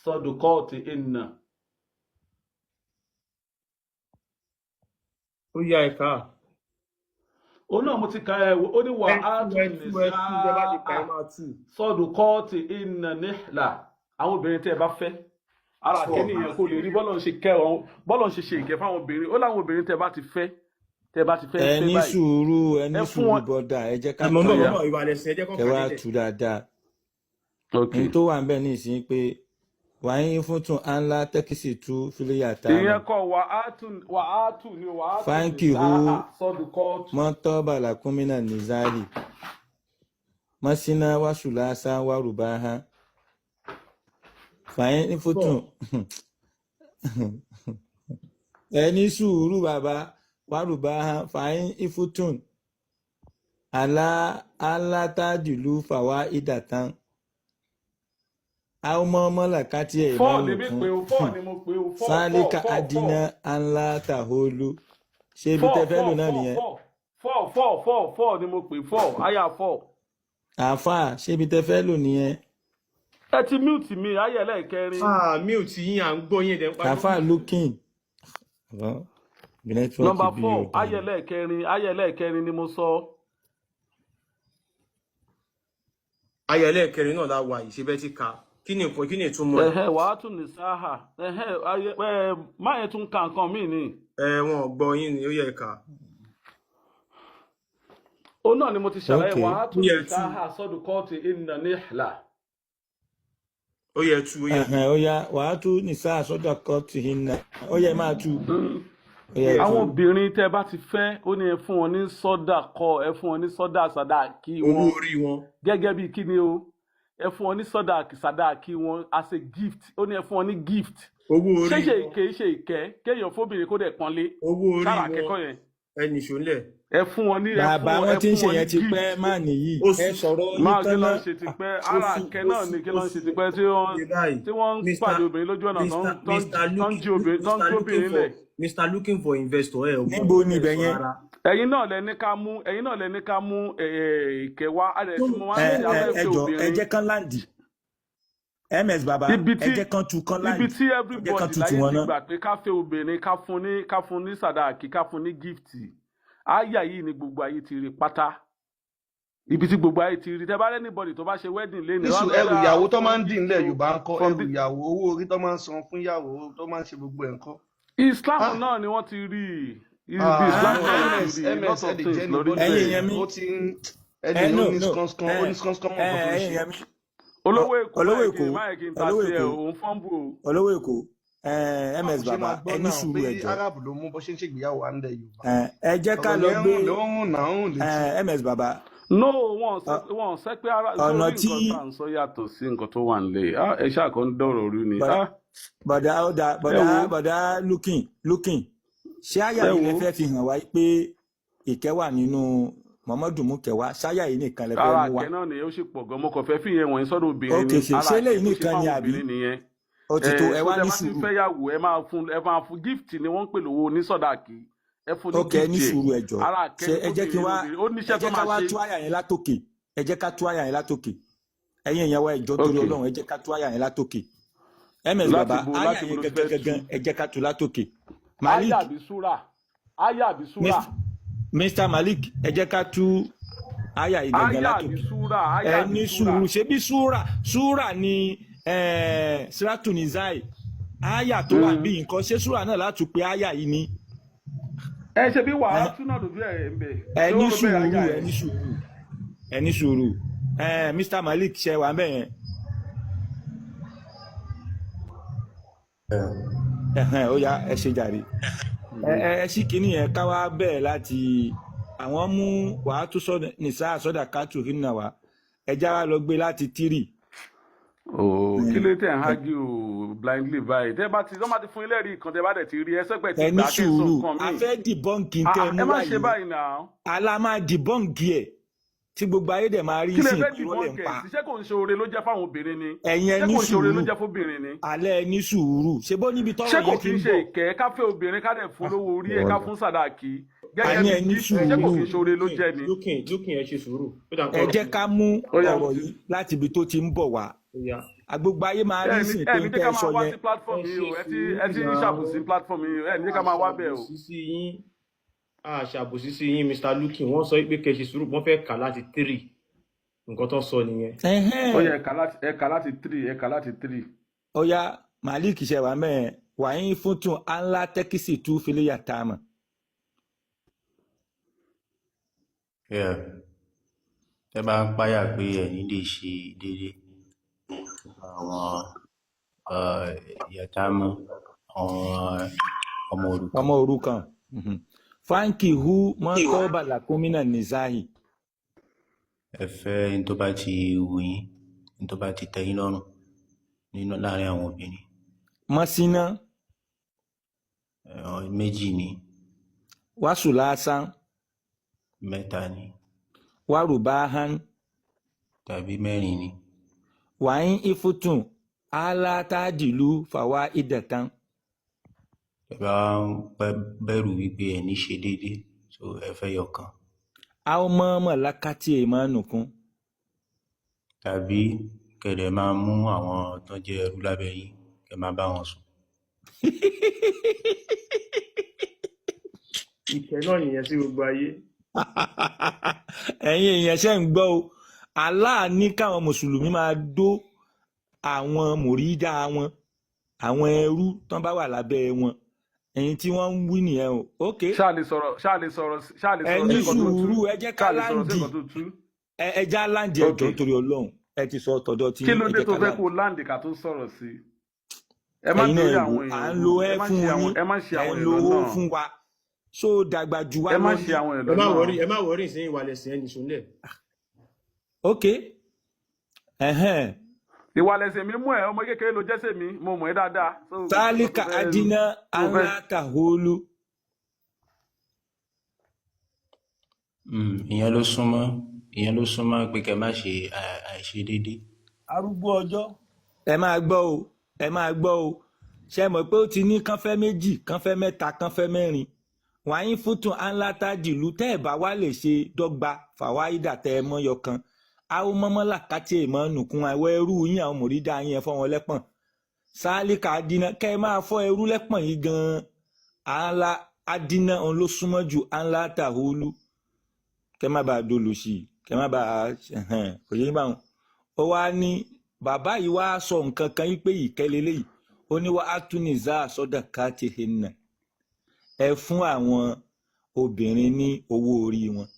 sọdùkọ́ọ̀tì ìnà ó yá ẹ̀ka. ó náà mo ti ka ẹ ó ní wà á tún nìsáà sọdùkọ́ọ̀tì ìnà níhìlà àwọn obìnrin tí ẹ bá fẹ́ ara kẹ́ni yẹn kò lè rí bọ́lọ̀ ń ṣe kẹ́ ọ bọ́lọ̀ ń ṣe ìkẹ́ fáwọn obìnrin ó láwọn obìnrin tẹ bá ti fẹ́ ẹ ní sùúrù bọ́dà ẹ jẹ́ ká kẹ́ wá tú dáadáa ní tó wà ń bẹ̀ ní ìsín pé wàá yín fún tún anla tẹ́kísì tú fílíyà tá a mọ̀. ìyẹn kọ wà á tù ní wà á tù fáńkì hu mọ́tọ́ bàlàkúmínà nìzárì mọ́sínà wàṣùlásá wàrúbáhá fàyín ní fún tún ẹ ní sùúrù bàbá wàrúbáhá fàyín ìfútùn alátàjùlù fàwa ìdàtàn àwọn ọmọ làkàtì ẹ̀ máa wò fún sálíkà àdínà alátàhólú ṣé ibi tẹ fẹ́ lò náà nìyẹn. fọ́ ni mo pè àyà 4. àáfàá ṣé ibi tẹ fẹ́ lò nìyẹn. ẹ ti mute mi àyà ẹlẹ́ẹ̀kẹrin. mute yín à ń gbọ́ yín dẹ̀ ń parí. àáfàá looking. Number 4 àyà ẹlẹ́ẹ̀kẹrin ni mo sọ. àyà ẹlẹ́ẹ̀kẹrin náà la wà yìí ṣe bẹ́ẹ̀ ti ka kí ni ìtumọ̀ ẹ̀. wàá tún ní sáà má yẹn tún ka nǹkan míì ni. wọn gbọ́ yín ni ó yẹ ká. ó náà ni mo ti ṣàlàyé wàá tún ní sáà sọ́dún kọ́ọ̀tì ìnà níhìlà. ó yẹ tú ó yá wàá tún ní sáà sọ́dún kọ́ọ̀tì ìnà ó yẹ máa tú. àwọn obìnrin tẹ bá ti fẹ́ ó ní ẹ fún wọn ní sọ́dà ẹ fún wọn ní sọ́dà sàdáàkì wọn owó orí wọn gẹ́gẹ́ bí kí ni o ẹ fún wọn ní sàdáàkì wọn as a gift ó ní ẹ fún wọn ní gift owó orí wọn ṣe ìkẹ́ kéèyàn fóbìnrin kó dẹ̀ pọ́nlé owó orí kára wọn akẹ́kọ̀ọ́ yẹn ẹnì ṣòlẹ̀ ẹ fún wọn ní bàbá wọn ti ń ṣe yẹn ti pẹ́ máa nìyí ẹ sọ̀rọ̀ máa kí ló ń ṣe ti pẹ́ ara akẹ́ náà ni kí ló ń ṣe ti pẹ́ tí wọ́n ń pàdé obìnrin lójú ọ̀nà tó ń jí obìnrin lẹ̀. Mr. Looking for investor ẹ níbo ni ibẹ̀ yẹn. ẹ̀yin náà lẹ ní ká mú ìkẹ́ wá àrẹ tí mo máa ń ṣe afẹ́fẹ́ obìnrin. ẹ jẹ́ kán láǹdì ms baba ẹ jẹ́ kán tu kán láǹdì ibi tí everybody láyé ti gbà pé ká fẹ́ obìnrin ká fún ní sàdáàkì ká fún ní gíftì àyà yìí ni gbogbo ayé ti rí pátá ibi tí gbogbo ayé ti rí tẹ bá rẹ anybody tó bá ṣe wedding lé ní. ẹrù ìyàwó tó máa ń dín nílẹ̀ Yorùbá ń kọ́ ẹrù ìyàwó owó orí tó máa ń san fún ìyàwó tó máa ń ṣe gbogbo ẹ̀ ń kọ́. Islam náà ni wọ́n ti rí Islam náà ni wọ́n ti rí lot of things lórí ẹ̀yìn mi olówó èkó máyẹ̀kì ń ta sí ẹ̀ òun fọ́nbù o. olówó èkó ms baba ẹ ní sùúrù ẹjọ Arab ló mú bó ṣe ń ṣègbéyàwó à ń lẹ Yorùbá. ẹ jẹ́ ká lọ gbé ms baba. no wọn sẹ pé ara ọ̀nà tí nǹkan tá à ń sọ yàtọ̀ sí nǹkan tó wà nílé ẹ ṣáà kàn ń dọ̀rọ̀ orí ni. bọ̀dá looking ṣé àyà yìí lè fẹ́ fi hàn wá pé ìkẹ́ wà nínú Muhammadu Mukewa ṣáyà yìí nìkan lè fẹ́ mú wa. ara àkẹ́ náà ni ó sì pọ̀ gan mo kàn fẹ́ fi yẹn wọ̀nyí sọ́dọ̀ obìnrin ni ṣé lẹ́yìn nìkan ni àbí ó ti tó ẹ wá ní sùúrù. ẹ fẹ́yàwó ẹ máa fún gift ni wọ́n ń pè lówó onísọ̀dàkì ẹ fún ní gift. ẹ ní sùúrù ẹjọ ṣe ẹ jẹ́ kí wá tú àyà yẹn látòkè ẹ jẹ́ ká tú àyà yẹn látòkè ẹ̀yin ìyàwó ẹjọ torí Ọlọ́run ẹ jẹ́ ká tú àyà yẹn látòkè ms baba àyà yẹn gẹ́gẹ́ ẹ jẹ́ ká tú látòkè. àyà àbí súrà Mr. Malik ẹ jẹ́ ká tú àyà ìgangan àyà látòkè. ní súrà àyà Ẹ ní ní súrà. sùúrù ṣebí súrà ni Suratu Nizai àyà tó wà bí nǹkan ṣé súrà náà láti pé àyà yìí ni. ẹ ṣe bí wàá tún náà lójú ẹ ń bẹ. Ẹ ní sùúrù ẹ ní sùúrù Mr. Malik ṣe wà bẹ́ẹ̀ yẹn. Ó yá ẹ ṣe jàre. Ẹ sì kíní yẹn ká wá bẹ́ẹ̀ láti àwọn mú wàá tún nìsá sọ́dà kátó hinna wa ẹja wa lọ gbé láti 3. kí ló tẹ̀ ń hági o blindly báyìí tẹ́ bá ti fún ilé rí kan tẹ́ bá dẹ̀ ti rí ẹsẹ̀pẹ̀ tí gbà kí n sọ nǹkan mi. a fẹ́ dìbọ́ǹkì tẹ mú ẹ má ṣe báyìí náà. ala máa dìbọ́ǹkì ẹ̀ tí gbogbo ayé dẹ̀ máa rí sí ìpínlẹ̀ ń pa. ṣé kò ń ṣe oore ló jẹ́ fáwọn obìnrin ni. ẹ̀yin ní sùúrù ṣé kò ń ṣe oore ló jẹ́ fóbìnrin ni. alẹ́ ní sùúrù ṣe bó níbi tọ́rọ̀ yẹn ti ń bọ̀. ṣé kò kí ń ṣe ìkẹ́ ká fẹ́ obìnrin ká dẹ̀ fún lówó orí ẹ̀ ká fún sàdáàkì. gẹ́gẹ́ bí ṣé kò kí ń ṣe oore ló jẹ́ ni. lókìn ẹ ṣe sùúrù. ẹ jẹ́ ká mú ọ̀rọ̀ yìí láti ibi tó ti ń bọ̀ wá. Agbogbo ayé máa rí sí pé ń tẹ́ sọ yẹn. ẹ ti ń ṣàbòsí platform yìí ẹ ní ká máa wá bẹ́ẹ̀ o. ṣàbòsí sí yín Mr. Lukin wọ́n sọ pé kẹ́ ṣe sùúrù wọ́n fẹ́ kà láti 3 nǹkan tó sọ nìyẹn. Ó yẹ ẹ̀ka láti 3. Ó yá Malik ṣẹ̀wá mẹ́ẹ̀ wàyí fún tún anla tẹ́kísì tú fílẹ̀ yàtá mọ̀. Tẹ́ bá ń páyà pé ẹ̀yin lè ṣe déédéé àwọn yàtámọ́ àwọn ọmọ òrukàn fáńkì hu mọ́tò bàlàkúmínà nìzáhì. ẹ fẹ́ ní tó bá ti wù yín ní tó bá ti tẹ́ yín lọ́rùn nínú láàrin àwọn obìnrin. mọ́síná. 2 ni. wàásù lásán. 3 ni. wàrúbáhán. tàbí 4 ni. wàyín ifutun alátàdìlú fàwa ìdẹ̀tàn. ẹ bá bẹ̀rù wípé ẹ ní ṣe déédéé so ẹ fẹ́ yọkan. a ó mọ̀ọ́mọ̀ lákàtì èèmọ̀ nùkún. tàbí kẹ̀dẹ̀ máa mú àwọn tó jẹ́ ẹrú lábẹ́ yín kẹ máa bá wọn sùn. ìkẹ́ náà nìyẹn sí gbogbo ayé. ẹ̀yin èèyàn ṣe ń gbọ́ o Allah ní káwọn mùsùlùmí máa dó àwọn mùrídà wọn àwọn ẹrú tán bá wà lábẹ́ wọn ẹ̀yin tí wọ́n ń wí nìyẹn o. ok ṣáà lè sọ̀rọ̀ ẹni sùúrù ẹ jẹ́ ká láǹdì ẹ já láǹdì ẹjọ́ nítorí Ọlọ́run ẹ ti sọ tọ̀dọ̀ tí kí ló dé tó fẹ́ kó láǹdì ká tó sọ̀rọ̀ sí i. ẹ má lórí àwọn èèyàn à ń lo ẹ fún yín ẹ lo owó fún wa so dàgbà jù wá lọ. ẹ má wọrí ìsìn ìwàlẹ̀ sí ẹni sùnlẹ̀. ok ìwàlẹ̀sẹ̀ mi mú ẹ ọmọ kékeré ló jẹ́sẹ̀ mi mo mọ̀ ẹ́ dáadáa. tálíkà adínà alátàhólú. ìyẹn ló súnmọ́ pé kẹ́ má ṣe àìṣe déédéé. arúgbó ọjọ́. ẹ máa gbọ́ o ṣe mọ̀ pé ó ti ní kánfẹ́ 2 kánfẹ́ 3 kánfẹ́ 4 wàyí fúntún alátàdìlú tẹ́ ẹ̀ bá wá lè ṣe dọ́gba fàwáìdà tẹ́ ẹ mọ́ yọkan àwọn mọ́mọ́lá kàtí èèmọ̀ nùkún àwọ̀ ẹrú yín àwọn mòrídà yín ẹ fọ́ wọn lẹ́pọ̀n sáálíkà adínà kẹ́ ẹ máa fọ́ ẹrú lẹ́pọ̀n yìí gan-an àńlá adínà òun ló súnmọ́ ju àńlá tàhólú kẹ́ má bàa dolo sí i kẹ́ má bàa òye yín báwọn. ó wá ní bàbá yìí wá sọ nǹkan kan yìí pé ìkẹ́lẹ́lẹ́ yìí ó ní wá átúnìzá sọ́dà káàtì hinna ẹ fún àwọn obìnrin ní owó orí wọn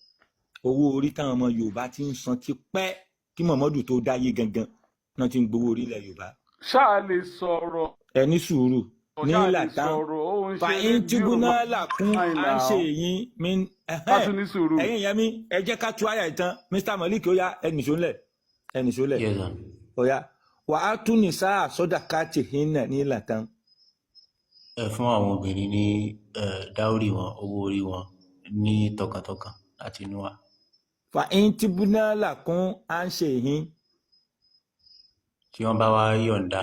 owó orí táwọn ọmọ Yorùbá ti ń san ti pẹ́ kí Muhammadu tó dáyé gangan náà ti ń gbowó orí ilẹ̀ Yorùbá. ṣáà lè sọ̀rọ̀. ẹ ní sùúrù ní ìlàtàn fàyín tìbúná làkún à ń ṣe yín mi ẹ̀yin yẹn mi ẹ jẹ́ ká tú àyà ìtàn Mr. Malik ó yá ẹnìṣólẹ̀ ó yá wà á tún ní sáà sọ́dà káàtì hinna ní ìlàtàn. ẹ fún àwọn obìnrin ní dáórì wọn owó orí wọn ní tọkàntọkàn àti inú wa. fa intibuna làkún à ń ṣe yín. tí wọ́n bá wá yọ̀ǹda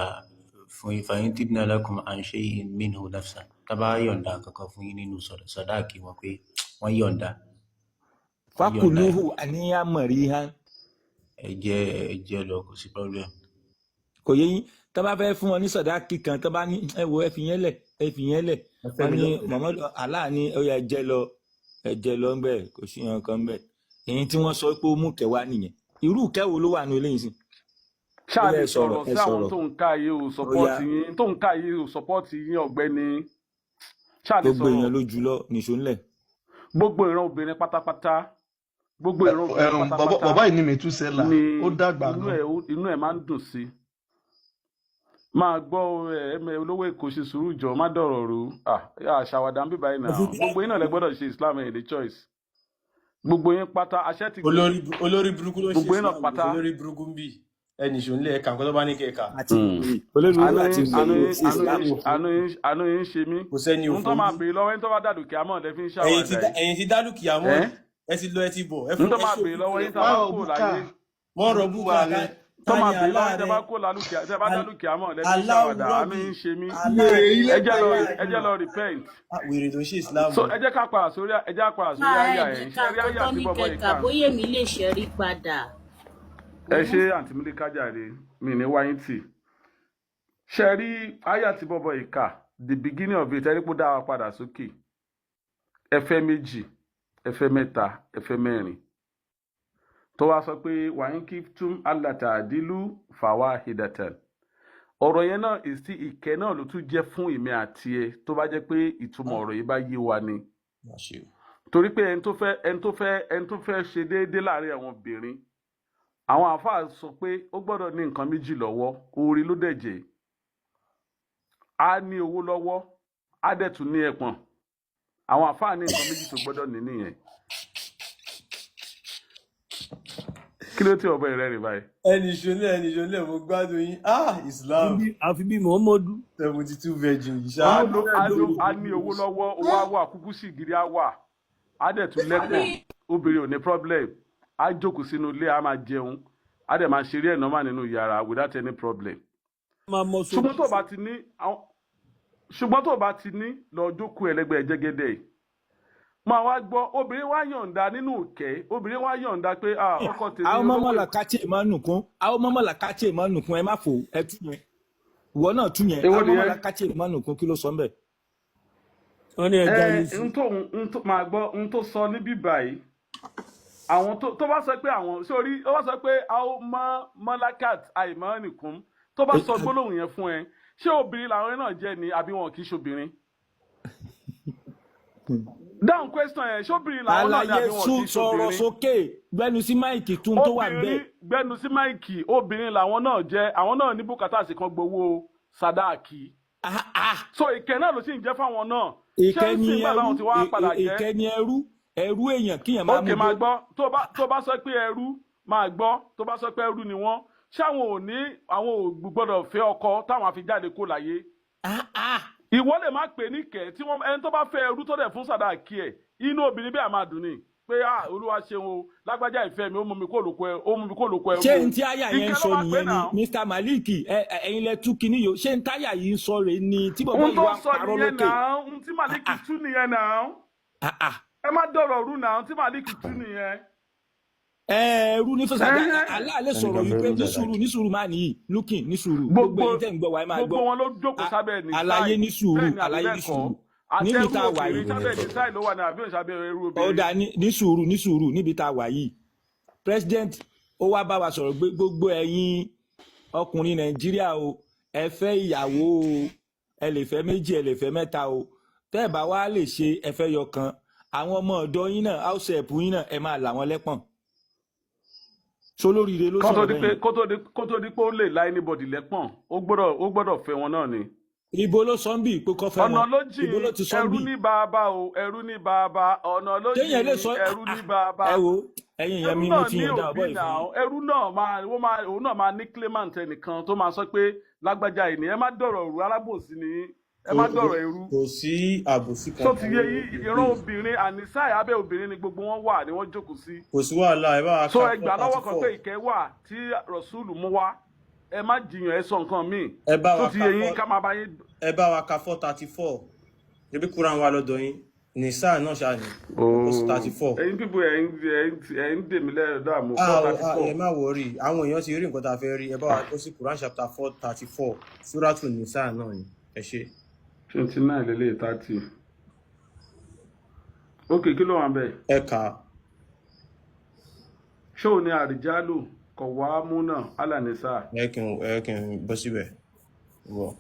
fún fa intibuna lakum à ń ṣe yín minhu nafsan tá bá yọ̀ǹda kankan fún yín nínú sàdáàkì wọn pé wọ́n yọ̀ǹda. fakuluhu àníyàn mọ̀rí hàn. ẹ jẹ́ lọ kò sí problem. kò yẹ yín tá bá fẹ́ fún wọn ní sàdáàkì kan tá bá ní ẹ wo ẹ fi yẹn lẹ̀ wọ́n ní Muhammadu Allah ní ó yá jẹ́ lọ ẹ̀jẹ̀ lọ ń bẹ̀ kò sí yan kan bẹ̀ èyí tí wọ́n sọ pé ó mú kẹwàá nìyẹn irú kẹwò ló wà ní eléyìí sí. ṣáà lè sọ̀rọ̀ sí àwọn tó ń ká yìí ò sọpọ́ọ̀tì yín tó ń ká yìí ò sọpọ́ọ̀tì yín ọ̀gbẹ́ni ṣáà lè sọ̀rọ̀. gbogbo èèyàn lójú lọ nìṣó ńlẹ̀. gbogbo ìran obìnrin pátápátá gbogbo ìran obìnrin pátápátá bàbá yìí ní Mètúsẹ́là ó dàgbà gan. inú ẹ̀ máa ń dùn sí máa gbọ́ olówó èkó ṣe sùúrù jọ má dọ̀rọ̀ rú àṣàwàdà ń bíbá yìí náà gbogbo yín náà lẹ gbọ́dọ̀ ṣe Islam ẹ̀ the choice gbogbo yín pátá aṣẹ́ ti gbé olórí burúkú ló ń ṣe gbogbo yín náà pátá olórí burúkú ń bì ẹnì ṣò ń lé ẹ̀ka nǹkan tó bá ní kẹ̀ka. àánú yín ṣe mí kò sẹ́ni òfin ń tọ́ máa béèrè lọ́wọ́ ẹni tó bá dàdùkì àmọ́ ẹ̀ fi ń ṣàwàdà ẹ̀yin ti dálùkì àmọ́ ẹ ti lọ ẹ ti bọ̀ ẹ fún ẹ máa béèrè lọ́wọ́ ẹni tó bá kó láyé wọ́n rọ búkà ní tó máa béèrè lọ́wọ́ ẹni tó bá kó dálùkì àmọ́ ẹ̀ fi ń ṣàwàdà àánú yín ṣe mí ẹjẹ́ lọ repent. wèrè tó ṣe Islam. so ẹ jẹ́ ká padà sórí àyà ẹ̀ ṣe rí àyà tí bọ́bọ́ yìí kà. bóyá mi lè ṣẹ́rí padà. ẹ ṣe àǹtí mi lè kájàre mi ní wáyé tì ṣe rí àyà tí bọ́bọ́ yìí kà the beginning of it ẹ̀rí pé ó dá wa padà sókè ẹ fẹ́ méjì ẹ fẹ́ mẹ́ta ẹ fẹ́ mẹ́rin tó wá sọ pé wàyín kiftum alla ta'dilu fawahidatan ọ̀rọ̀ yẹn náà ìsí ìkẹ́ náà ló tún jẹ́ fún èmi àti ẹ tó bá jẹ́ pé ìtumọ̀ ọ̀rọ̀ yìí bá yé wa ni torí pé ẹni tó fẹ́ ṣe déédéé láàrin àwọn obìnrin àwọn àáfàá sọ pé ó gbọ́dọ̀ ní nǹkan méjì lọ́wọ́ orí ló dẹ̀jẹ̀ á ní owó lọ́wọ́ á dẹ̀ tún ní ẹpọ̀n àwọn àáfàá ní nǹkan méjì tó gbọ́dọ̀ ní nìyẹn. kí ló tí ọbọ rẹ rìn báyìí. ẹnì ṣọlẹ mo gbádùn yín Islam àfi bí Muhammadu 72 virgin yìí ṣá. a ní owó lọ́wọ́ owó àwọ̀ àkúkú sí ìgìrì àwà á dẹ̀ tún lẹ́pọ̀n obìnrin ò ní problem á jókòó sínú ilé á máa jẹun á dẹ̀ máa ṣeré ẹ̀ nọ́mà nínú yàrá without any problem. ṣùgbọ́n tó bá ti ní lọ jókòó ẹlẹgbẹ́ jẹ́gẹ́dẹ́ máa wá gbọ́ obìnrin wá yọ̀ǹda nínú ìkẹ́ obìnrin wá yọ̀ǹda pé ọkọ tèmi. àwọn mọ́mọ́ làkàtì ìmọ̀ nùkún ẹ má fò ẹ tú yẹn ìwọ náà tú yẹn àwọn mọ́mọ́ làkàtì ìmọ̀ nùkún kí ló sọ mbẹ́. wọ́n ní ẹja ní sí. máa gbọ́ n tó sọ níbí báyìí àwọn tó bá sọ pé àwọn sórí ó bá sọ pé àwọn mọ́lákàt àìmọ́ nìkún tó bá sọ gbólóhùn yẹn fún ẹ ṣé obìnrin làwọn náà jẹ́ ni àbí wọn kì í ṣobìnrin. Down question yẹn ṣóbìnrin làwọn náà ní àbí wọn kì í ṣobìnrin. sọ̀rọ̀ sókè gbẹnu sí máìkì tún tó wà bẹ́ẹ̀. gbẹnu sí máìkì obìnrin làwọn náà jẹ́ àwọn náà ní bùkátà sí kan gbowó sàdáàkì. so ìkẹ́ náà ló sì ń jẹ́ fáwọn náà. ìkẹ́ ni ẹrú èèyàn kíyàn máa mú. ókè máa gbọ́ tó bá sọ pé ẹrú máa gbọ́ tó bá sọ pé ẹrú ni wọ́n ṣé àwọn ò gbọ́dọ̀ fẹ́ ọkọ táwọn àfi jáde kó láyé. ìwọ lè má pè ní kẹ tí ẹni tó bá fẹ́ ẹrú tó dẹ̀ fún sàdáàkì ẹ̀ inú obìnrin bẹ́ẹ̀ máa dùn ní pé olúwa ṣeun o lágbájá ìfẹ́ mi ó mú mi kó lóko ẹrú. ṣé n tí àyà yẹn ń sọ nìyẹn ni Mr. Malik ẹ̀yin lẹ tú kinní yìí ṣé n táyà yìí ń sọ rè ni tí bọ̀bọ̀ yìí wá parọ́ lókè. ohun tí Malik tú nìyẹn náà ẹ má dọ̀rọ̀ rú náà tí Malik tú nìyẹn. ẹrú ní fẹsẹ̀ aláàlẹ́ sọ̀rọ̀ yìí pé ní sùúrù máa nìyí looking ní sùúrù gbogbo ẹ̀yin tẹ́ ń gbọ́ wa ẹ máa gbọ́ gbogbo wọn ló jókòó sábẹ́ ní àlàyé ní sùúrù níbi tá a wà yìí ọ̀dà ní sùúrù níbi tá a wà yìí president ó wá bá wa sọ̀rọ̀ gbogbo ẹ̀yin ọkùnrin Nàìjíríà o ẹ fẹ́ ìyàwó o ẹ lè fẹ́ méjì ẹ lè fẹ́ mẹ́ta o tẹ́ ẹ bá wá lè ṣe ẹ fẹ́ yọ kan àwọn ọmọ ọ̀dọ́ yín náà house help yín náà ẹ máa là wọ́n lẹ́pọ̀n solóríire ló sọ̀rọ̀ bẹ́ẹ̀. kó tó di pé ó lè la anybody lẹ́pọ̀n ó gbọ́dọ̀ fẹ́ wọn náà ni. ibo ló sọ ń bì pé kọ́ fẹ́ wọn ọ̀nà ló jìn ẹrú ní bàbá o ẹrú ní bàbá ọ̀nà ló jìn ẹrú ní bàbá. ẹ wo ẹ̀yin yẹn mi mo ti yàn dá ọ̀bọ̀ ìfún. ẹrú náà òun náà máa ní claimant ẹnìkan tó máa sọ pé lágbájá yìí ni ẹ má dọ̀rọ̀ òru alábòsí ni ẹ má dọ̀rọ̀ ẹrú. kò sí àbòsí kan. tó ti yé ìran obìnrin ànísáì abẹ́ obìnrin ni gbogbo wọn wà ni wọ́n jókòó sí. kò sí wàhálà ẹ bá wa ká 44. so ẹgbàá lọ́wọ́ kan pé ìkẹ́ wà tí Rọ̀súlù mú wá ẹ má jiyàn ẹ sọ nǹkan míì. tó ti yé yín ká máa bá yín. ẹ bá wa ká 434 ebi kúrò àwọn alọ́dọ̀ yín nìsáà náà ṣáà ní 34. ẹ̀yin pípọ ẹ̀ ń dèmí lẹ́ẹ̀dọ́ àmọ́ 434. ẹ má wọrí àwọn èèyàn ti rí nǹkan tá a fẹ́ rí ẹ bá wa kó sí Quran chapter 434 súrátù nìsáà náà ni ẹ ṣe. 29 lélẹ̀ 30 ok kí ló wà ń bẹ̀. ẹ̀ka. ṣó ni àrìjálù qawwamuna 'ala an-nisa. ẹ̀kìn bọ́ síbẹ̀ wọ́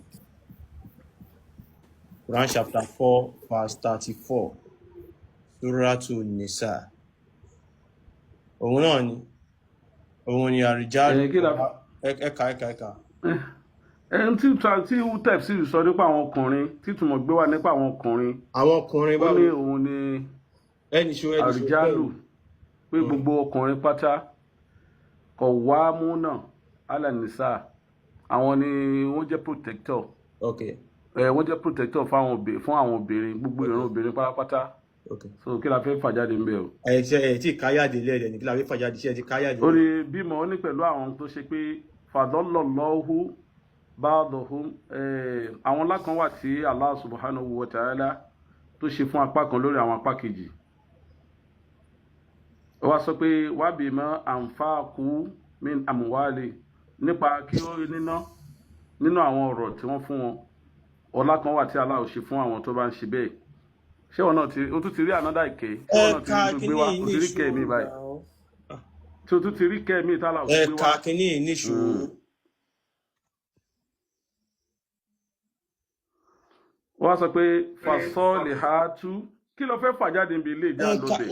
Quran chapter 4 verse 34 Suratul Nisa òun náà ni òun ni àrìjálù ẹ̀ka. ẹni tí utep sì sọ nípa àwọn ọkùnrin tí túmọ̀ gbé wá nípa àwọn ọkùnrin. àwọn ọkùnrin ó ní òun ni àrìjálù pé gbogbo ọkùnrin pátá qawwamuna 'ala an-nisa àwọn ni wọ́n jẹ́ protector. Wọ́n jẹ́ protector fún àwọn obìnrin gbogbo ìran obìnrin pátápátá. So kí la fẹ́ fàjáde ń bẹ̀ o. tí káyàdé lẹ́ẹ̀dẹ̀ ní kí la fẹ́ fàjáde iṣẹ́ ti káyàdé. ó ní bímọ ó ní pẹ̀lú àwọn tó ṣe pé fadallallahu ba'dahum àwọn lákan wà tí Allah subhanahu wa ta'ala tó ṣe fún apá kan lórí àwọn apá kejì. Ó wá sọ pé wa bima anfaqu min amwali nípa kí ó níná nínú àwọn ọ̀rọ̀ tí wọ́n fún wọn ọlá kan wà tí Allah ò ṣe fún àwọn tó bá ń ṣe bẹ́ẹ̀. Ṣé wọn náà o tún ti rí ànádà ìké ṣé wọn náà ti gbé wá o ti rí kẹ́ mi báyìí tí o tún ti rí kẹ́ mi tálà ò gbé wá. ẹ̀ka kínní níṣòro. wọ́n sọ pé fasọ́ọ̀lì hàtú kí ló fẹ́ fàjáde níbi ilé ìjà lóde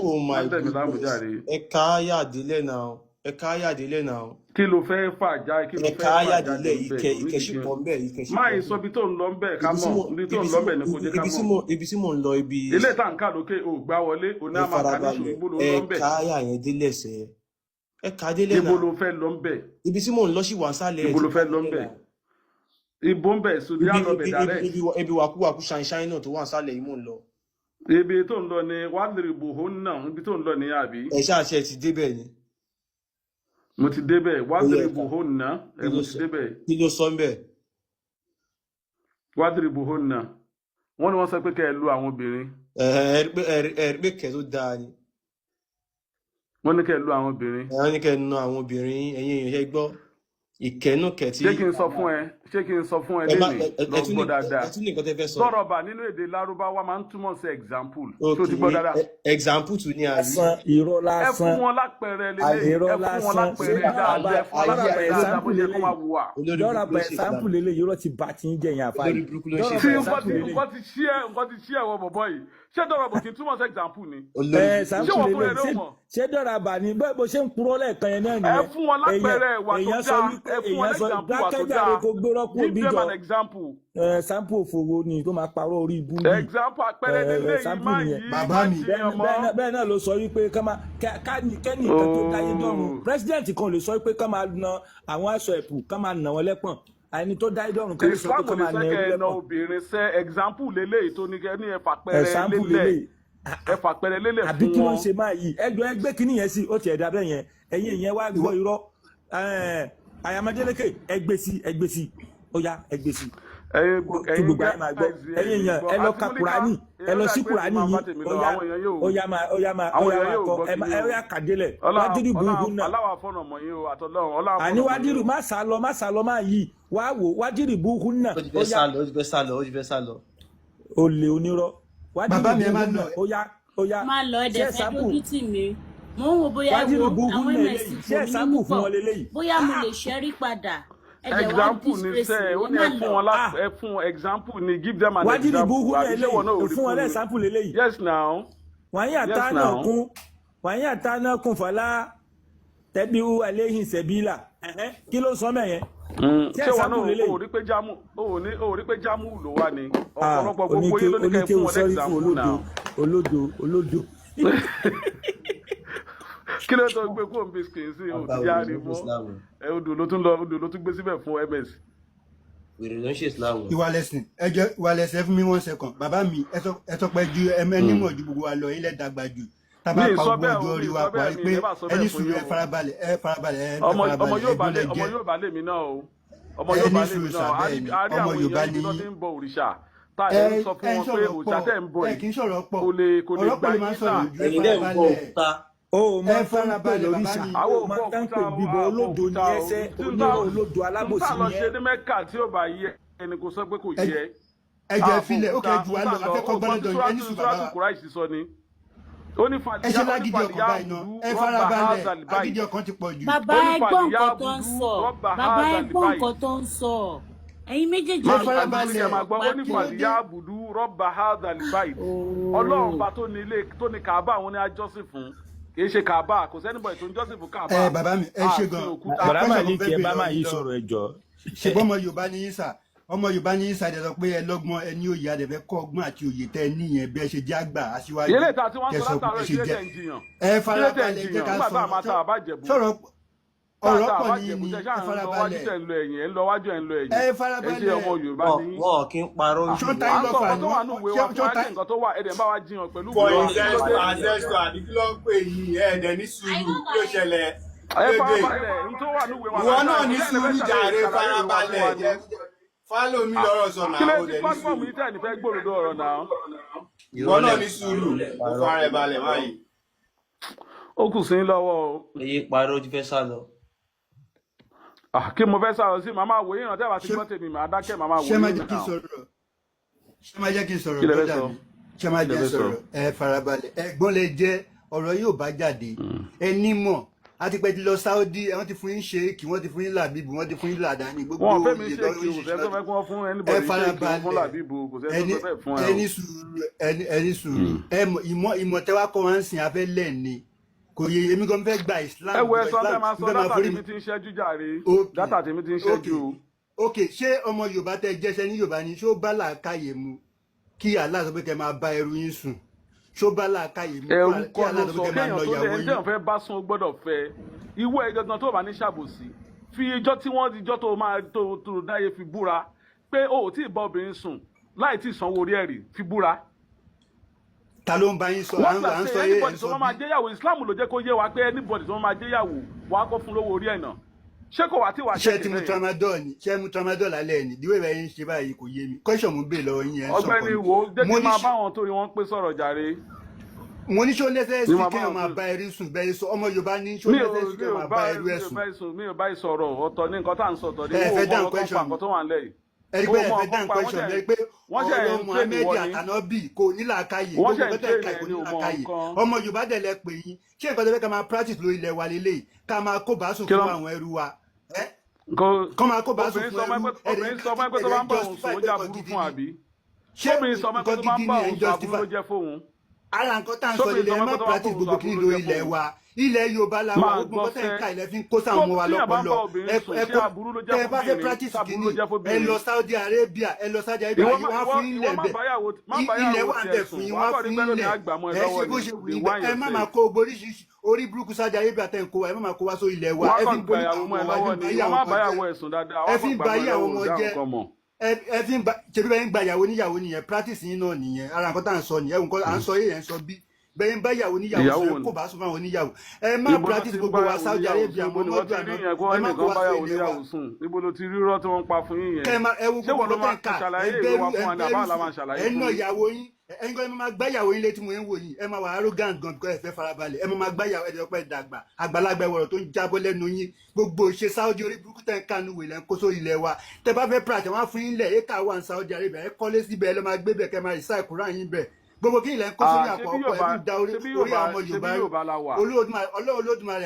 ẹ̀ka ayàdílẹ̀ náà. kí ló fẹ́ fàjá kí ló fẹ́ fàjáde níbẹ̀ ìkẹ́sìpọ̀ ń bẹ̀ máa ń sọ ibi tó ń lọ ń bẹ̀ ká mọ̀ ibi tó ń lọ ń bẹ̀ ní kò jẹ́ ká mọ̀ ibi tí mò ń lọ ibi. ilé tàǹkà lókè ò gbá wọlé òní àmà kàdíṣù ibo ló lọ ń bẹ̀. ẹ̀ka ayà yẹn délẹ̀ sẹ́ ẹ̀ka délẹ̀ náà. ibo ló fẹ́ lọ ń bẹ̀. ibi tí mò ń lọ sí wà sálẹ̀. ibo ló fẹ́ lọ ń bẹ̀. ibo ń bẹ̀ sódì á lọ bẹ̀ dàrẹ́. ibi wàkúwàkú ṣàìṣàì náà tó wà sálẹ̀ yìí mò ń lọ. ibi tó ń lọ ni wàdìrìbò náà ibi tó ń lọ ni àbí. ẹ ṣáàṣẹ ti débẹ̀ ni. mo ti débẹ̀ wàdìrìbò náà mo ti débẹ̀. kí ló sọ ń bẹ̀. wàdìrìbò náà wọ́n ní wọ́n sọ pé kẹ́ ẹ lu àwọn obìnrin. ẹ̀rí pé kẹ́ tó dáa ni. wọ́n ní kẹ́ ẹ lu àwọn obìnrin. wọ́n ní kẹ́ ẹ nu àwọn obìnrin ẹ̀yin èèyàn gbọ́ ìkẹ́nù kẹ́tì. ṣé kí n sọ fún ẹ lẹ́yìn lọ gbọ́ dáadáa. dọ́rọ̀bà nínú èdè lárúbáwá máa ń túmọ̀ sí example. tó ti gbọ́ dáadáa. example tún ní àbí. irọ́ lásán. ẹ fún wọn lápẹẹrẹ lélẹ̀ ẹ fún wọn lápẹẹrẹ dáadáa ẹ fún wọn lápẹẹrẹ dáadáa bó ṣe kó máa wù wá. dọ́rọ̀bà example lélẹ̀ irọ́ ti bá ti ń jẹ̀yìn àfáàní. tí nǹkan ti ṣí ẹ wọ bọ̀bọ̀ yìí ṣé dọ́rọ̀bà kì í túmọ̀ sí example ni. example lélẹ̀ ṣé dọ́rọ̀bà ni bó ṣe ń purọ́ lẹ́ẹ̀kan yẹn náà nìyẹn. ẹ fún wọn lápẹẹrẹ wà tó dáa ẹ fún wọn lẹ́gbàmpù wà tó dáa give them an example. sample òfòwò ni tó máa parọ́ orí ibú ni. example àpẹẹrẹ lélẹ̀ yìí máa yí bàbá mi. bẹ́ẹ̀ náà ló sọ wípé kẹ́ni nǹkan tó dáyé dọ́rùn president kan lè sọ wípé ká máa na àwọn aṣọ ẹ̀pù ká máa nà wọ́n lẹ́pọ̀n àìní tó dáyé dọ́rùn kan lè sọ pé ká máa nà wọ́n lẹ́pọ̀n. obìnrin sẹ example lélẹ̀ tó ní kẹ́ ní ẹ̀fà pẹ̀rẹ̀ lélẹ̀ ẹ̀fà pẹ̀rẹ̀ lélẹ̀ fún wọn. àbí kí ló ń ṣe máa yí ẹgbẹ́ kínní yẹn sí ó ti ẹ̀dá bẹ́ẹ̀ yẹn ẹ̀yin ìyẹn wá gbọ́ irọ́ Ayamadéleke ẹgbẹ́ sí ó yá ẹgbẹ́ sí. kí gbogbo ayé máa gbọ́ ẹ̀yin yẹn ẹ lọ ka Kùránì ẹ lọ sí Kùránì yìí ó yá máa kọ ẹ yá kàdélẹ̀ wádìrí burúkú náà. àní wádìrí má sálọ máa yí wá wò wádìrí burúkú náà. ó ti fẹ́ sálọ. olè onírọ́ wádìrí burúkú náà ó yá. má lọ ẹ̀dẹ̀ fẹ́ dójú tì mí mo ń wo bóyá wo àwọn ms kò ní mú pọ̀ bóyá mo lè ṣẹ́rí padà example ni sẹ ó ní ẹ fún example ni give them an example. wájú ìbúkú náà eléyìí fún wọn lẹ example eléyìí. yes now. wàá yà tá náà kún fọlá tẹbi hu aléhìn sẹbílà kí ló sọ mẹyẹn. ṣé wọn náà ò rí pé jámù ló wà ní ọ̀pọ̀lọpọ̀ gbogbo yín ló ní kẹ́ fún wọn example náà. olódo. kí ló tó gbé kó n bí skin sí o ti yára mọ odò ló tún gbé síbẹ̀ fún ms. wèrè ló ń ṣe islam. ìwàlẹ̀sìn fún mi 1 second bàbá mi ẹ tọpẹ ju ẹmẹ́nímọ̀ ju gbogbo wa lọ ilẹ̀ dàgbà jù tábà pa gbogbo ọjọ́ orí wa parí pé ẹni sùúrù ẹ farabalẹ̀ ọmọ yóò bá lè mí náà o ọmọ yóò bá lè mí náà a rí àwọn èèyàn ibi tó ti ń bọ òrìṣà tá ẹ ń sọ fún wọn pé òrìṣà tẹ̀ ń bọ yìí kò lè gbá yín náà. ó máa tán pè lóríṣà ó máa tán pè bíbọ olódo ní ẹsẹ onírò olódo alábòsí ní ẹ. nígbà lọ ṣe ní mẹ́kà tí ó bá yẹ ẹni kò sọ pé kò yẹ. ẹjẹ filẹ ó kẹ ju wa lọ akẹ́kọ̀ọ́ gbọdọ ẹni sùn bàbá wa. ẹ ṣe lágídí ọkàn báyìí náà ẹ farabalẹ̀ agídí ọkàn ti pọ̀ jù. bàbá ẹ gbọ́ nǹkan tó ń sọ bàbá ẹ gbọ́ nǹkan tó ń sọ ẹ̀yin méjèèjì ẹ farabalẹ̀ ó ní fàlíyà àbùdú rọ́bà hadal bait ọlọ́run bá tó ní Kaaba àwọn ní ajọ́sìn fún kì í ṣe Kaaba kò sẹ́ni bọ̀ ètò ìjọ́sìn fún Kaaba. ẹ bàbá mi ẹ ṣe gan bàbá mi kì í bá máa yí sọ̀rọ̀ ẹ jọ. ṣùgbọ́n ọmọ Yorùbá ní yín sà ọmọ Yorùbá ní yín sà dẹ̀ sọ pé ẹ lọ́gbọ́n ẹ ní òye adẹ̀fẹ́ kọ́ ọgbọ́n àti òye tẹ́ ẹ níyẹn bí ẹ ṣe jẹ́ àgbà aṣíwájú kẹsàn án ṣe jẹ́ ẹ farabalẹ̀ jẹ́ ká sọ̀rọ̀ ọ̀rọ̀ pọ̀ ní ní ẹ farabalẹ̀ ẹ farabalẹ̀ wọ́n kí n parọ́ ṣọ́ta yín lọ́fà ní ṣọ́ta yín for ancestor àdìgbò ló ń pè yìí ẹ̀ẹ́dẹ̀ ní sùúrù kí ó ṣẹlẹ̀ ìwọ náà ní sùúrù jàre farabalẹ̀ jẹ́ fálò mi lọ́rọ̀ sọ náà ó dẹ̀ ní sùúrù ìwọ náà ní sùúrù ó fara ẹ̀ balẹ̀ báyìí. ó kù sí lọ́wọ́ o. èyí parọ́ ti fẹ́ sá lọ. Kí mo fẹ́ sọ̀rọ̀ sí màmá wòye ìrántí àbá ti gbọ́ tèmi màá dákẹ́ màmá wòye ìrántí náà. ṣé máa jẹ́ kí n sọ̀rọ̀ lọ́dà mi ṣé máa jẹ́ sọ̀rọ̀ ẹ farabalẹ̀ ẹ̀gbọ́n lè jẹ́ ọ̀rọ̀ yóò bá jáde ẹ nímọ̀ àti pé ti lọ Saudi wọ́n ti fún yín ṣéèkì wọ́n ti fún yín làbíbù wọ́n ti fún yín làdáni gbogbo òye lọ́wọ́ ẹ farabalẹ̀ ẹni sùúrù ìmọ̀ tẹ́wá kọ́ wọn ń sìn afẹ́ lẹ́ẹ̀ni kò yẹ èmi gan fẹ́ gba Islam. ẹ wo ẹsọ ẹ máa sọ dátà tèmi ti ń ṣẹ́jú jàre dátà tèmi ti ń ṣẹ́jú o. ok ṣé ọmọ Yorùbá tẹ jẹsẹ ní Yorùbá ni ṣó bá làákàyè mu kí Allah sọ pé kẹ máa bá ẹrú yín sùn ṣó bá làákàyè mu kí Allah sọ pé kẹ máa lọ ìyàwó yín. kéèyàn tó fẹ́ bá sùn ó gbọ́dọ̀ fẹ́ ìwọ ẹ̀ gangan tó bá ní ṣàbòsí fi ijọ́ tí wọ́n ti jọ́ tó máa tó dáyé fi búra pé o ò tí ì bá obìnrin sùn láì tí ì sanwó orí ẹ̀rì fi búra. Ta ló ń bá yín sọ à ń sọ yé ẹ̀ ń sọ bí. Islam ló jẹ́ kó yé wa pé anybody tó máa jẹ́yàwó wàá kó fún lówó orí ẹ̀ náà ṣé kò wá tí wàá ṣe ti mu tramadol ni ṣe mu tramadol alẹ́ ni díwé bẹ́ẹ̀ yín ṣe báyìí kò yé mi kọ́ṣọ̀ mú bẹ́ẹ̀ lọ́wọ́ yín ẹ̀ ń sọ ọ̀gbẹ́ni wo jẹ́ kí máa bá wọn torí wọ́n pé sọ̀rọ̀ jàre. mo ní ṣó lẹ́sẹ̀ sí kéèyàn máa bá ẹrú sùn bẹ́ẹ̀ sọ ọmọ Yorùbá ní ṣó lẹ́sẹ̀ sí kéèyàn máa bá ẹrú ẹ̀ sùn. mi ò bá ìsọ̀rọ̀ ọ̀tọ̀ ní nǹkan tá à ń sọ̀tọ̀ ní owó ọkọ̀ tó wà ń lẹ́yìn ẹni pé ẹ̀fẹ̀ dáhùn question ẹni pé ọ̀rọ̀ Muhammed àtànábì kò ní làákàyè gbogbo bẹ́tẹ̀ ká kò ní làákàyè ọmọ Yorùbá dẹ̀ lẹ pè yín ṣé nǹkan tó fẹ́ ká máa practice lórí ilẹ̀ wa lélẹ̀ ká máa kó bá sùn fún àwọn ẹrú wa kọ́ máa kó bá sùn fún ẹrú obìnrin sọ pé tó bá ń bọ̀ òun sùn ó jà burú fún àbí obìnrin sọ pé tó bá ń bọ̀ òun sùn àbúrò ló jẹ́ fóun. ara nǹkan tá à ń sọ lélẹ̀ ẹ má practice gbogbo kí ni lórí ilẹ̀ wa ilẹ̀ Yorùbá la wà ogun bọ́tẹ̀ ń ka ilẹ̀ fi ń kó sáwọn ọmọ wa lọ́pọ̀lọ́ ẹ bá fẹ́ practice kìíní ẹ lọ Saudi Arabia wọ́n fún ilẹ̀ bẹ̀ ilẹ̀ wà bẹ̀ fún yín wọ́n fún ilẹ̀ ẹ ṣe bó ṣe wù yín ẹ má máa kó oríṣiríṣi orí burúkú Saudi Arabia tẹ̀ ń kó wa ẹ má máa kó wa sórí ilẹ̀ wa ẹ fi ń borí àwọn ọmọ ẹ fi ń ba ìyàwó wọn jẹ́ ẹ fi ń ba ṣèbí bẹ́ẹ̀ ń gba ìyàwó níyàwó nìyẹn practice yín náà nìyẹn ara nǹkan tá à ń sọ nìyẹn nǹkan à ń sọ yé yẹn ń sọ bí bẹ́ẹ̀ ń bá ìyàwó níyàwó sọ kó bá sún fún àwọn oníyàwó ẹ má practice gbogbo wa Saudi Arabia mọ́ mọ́jú àná ẹ má kó wa sọ ilé wa. níbo ló ti rírọ́ tí wọ́n ń pa fún yín yẹn. ẹ wo gbogbo ọ̀rọ̀ tẹ̀ ń kà ẹ bẹ́rù ẹ nà ìyàwó yín ẹ̀yin kan ẹ máa gbá ìyàwó yín létí mo ń wò yín ẹ máa wà arrogant gan kọ́ ẹ fẹ́ farabalẹ̀ ẹ máa gbá ìyàwó ẹ̀dẹ̀ ọpẹ́ dàgbà àgbàlagbà ẹ̀wọ̀rọ̀ tó ń jábọ́ lẹ́nu yín gbogbo ṣe Saudi orí burúkú tẹ̀ ń kánú wèlé ń kó sórí ilẹ̀ wa tẹ bá fẹ́ pàṣẹ wọn fún yín lẹ̀ ẹ̀ka wà ní Saudi Arabia ẹ kọ́lé síbẹ̀ ẹ lọ́ máa gbé bẹ̀ kẹ́ máa ìsá ìkúrà yín bẹ̀ gbogbo kí ilẹ̀ ń kó sórí àpò ọkọ̀ ẹ̀ ń da orí àwọn Yorùbá Olódùmarè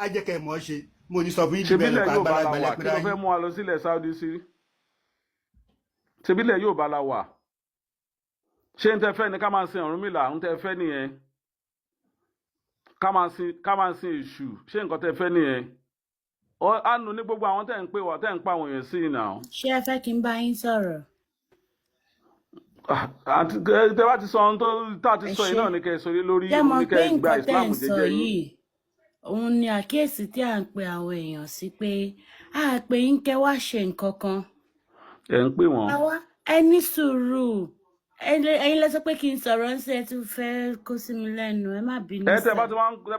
ajẹ́kẹ́ mọ̀ ṣe mo ní sọ fún yín bẹ́ẹ̀ lọ́kọ̀ àgbàlagbà lẹ́pẹ́rẹ́ yín. kí ló fẹ́ mú wa lọ sílẹ̀ Saudi sí ṣebílẹ̀ Yorùbá la wà ṣé ń tẹ fẹ́ ni ká máa sin Ọ̀rúnmìlà ń tẹ fẹ́ nìyẹn ká máa sin èṣù ṣé nǹkan tẹ fẹ́ nìyẹn àánú ní gbogbo àwọn tẹ̀ ń pè wá tẹ̀ ń pa àwọn èèyàn sí ìnà. ṣé ẹ fẹ́ kí n bá yín sọ̀rọ̀. tẹ bá ti sọ ohun tó tá a ti sọ yìí náà ní kẹ́ ẹ sọrí lórí ní kẹ́ ẹ gba ìsìlámù jẹ́jẹ́ yìí. òun ni àkíyèsí tí à ń pe àwọn èèyàn sí pé a pè yín kẹ́ wá ṣe nǹkan kan. ẹ ń pè wọ́n. ẹ ní sùúrù ẹ̀yin lẹ sọ pé kí n sọ̀rọ̀ ń ṣe ẹ tún fẹ́ kó sí mi lẹ́nu ẹ má bínú. tẹ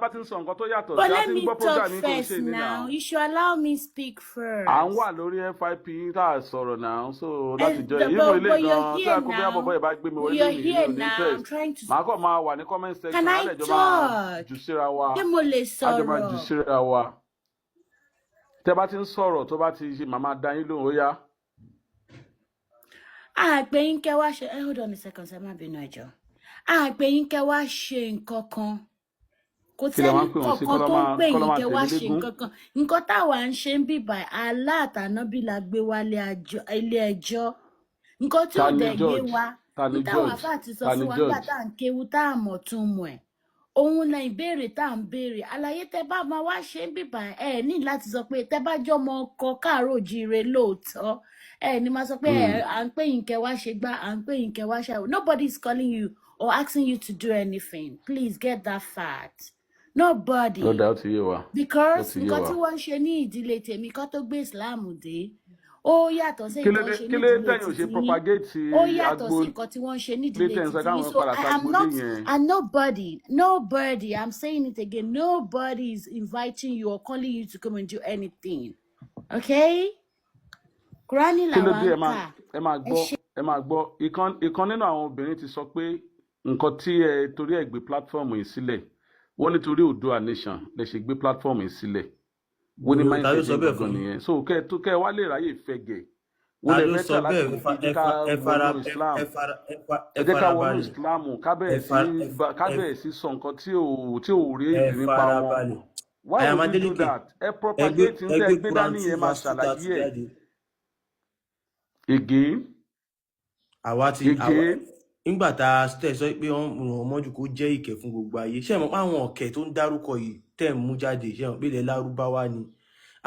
bá ti ń sọ nǹkan tó yàtọ̀ sí àti gbọ́ program yìí kò ṣe ní náà. you should allow me speak first. à ń wà lórí FIP tá a sọ̀rọ̀ náà so láti jọ ìmọ̀ ilé gan tí a kò bí àbọ̀bọ̀ yìí bá gbé mi wọlé mi ní interest màá kọ́ máa wà ní comment section àlejò máa jù síra wa àjọ máa jù síra wa tẹ bá ti ń sọ̀rọ̀ tó bá ti ṣe màmá dá yín lóhùn ó yá. Àgbẹ̀yìn kẹ́ wá ṣe hold on a second ẹ má bínú ẹjọ́ àpè yín kẹ́ wá ṣe nǹkan kan kò sẹ́ni kankan tó ń pè yín kẹ́ wá ṣe nǹkan kan nǹkan táwa ń ṣe ń bìbà aláàtànábì la gbé wálé ilé ẹjọ́ nǹkan tí ò dẹ̀ gbé wa táwa fà ti sọ fún wa nígbà tá à ń kéwu tá à mọ̀ tún mọ̀ ẹ̀ òun la ìbéèrè tá à ń béèrè àlàyé tẹ́ bá máa wá ṣe ń bìbà ẹ ní láti sọ pé tẹ́ bá jọmọ ọkọ káàárọ̀ òjíire lóòótọ́ ẹ ní máa sọ pé à ń pè yín kẹ́ wá ṣe gbá à ń pè yín kẹ́ wá ṣe nobody is calling you or asking you to do anything please get that fact nobody because nǹkan tí wọ́n ń ṣe ní ìdílé tèmi kan tó gbé Islam dé ó yàtọ̀ sí nǹkan ṣe ní ìdílé títí ó yàtọ̀ sí nǹkan tí wọ́n ń ṣe ní ìdílé títí so I am not and nobody I'm saying it again nobody is inviting you or calling you to come and do anything okay Kúránì làwọn kà ẹ máa gbọ́ ìkan nínú àwọn obìnrin ti sọ pé nǹkan tí ẹ torí ẹ gbé platform yìí sílẹ̀ wọ́n nítorí Oòduà nation lè ṣe gbé platform yìí sílẹ̀ wọ́n ní máa ń tẹ̀lé ìgbọ̀ngàn nìyẹn so kẹ́ ẹ wá lè ráyè fẹ́gẹ̀ wọ́n lè fẹ́ tà láti ẹ jẹ́ ká wọnú Islam kábẹ̀ẹ̀ sí sọ nǹkan tí ò rí èyí nípa wọn why would you do that ẹ propagate ń tẹ́ gbé dání yẹn máa ṣàlàyé ẹ̀ again nígbà tá a tẹ̀ sọ pé wọ́n ràn mọ́jú kó jẹ́ ìkẹ́ fún gbogbo ayé ṣé mọ̀ pé àwọn ọ̀kẹ́ tó ń dárúkọ yìí tẹ̀ ń mú jáde ṣé mọ̀ pé ilẹ̀ lárúbáwá ni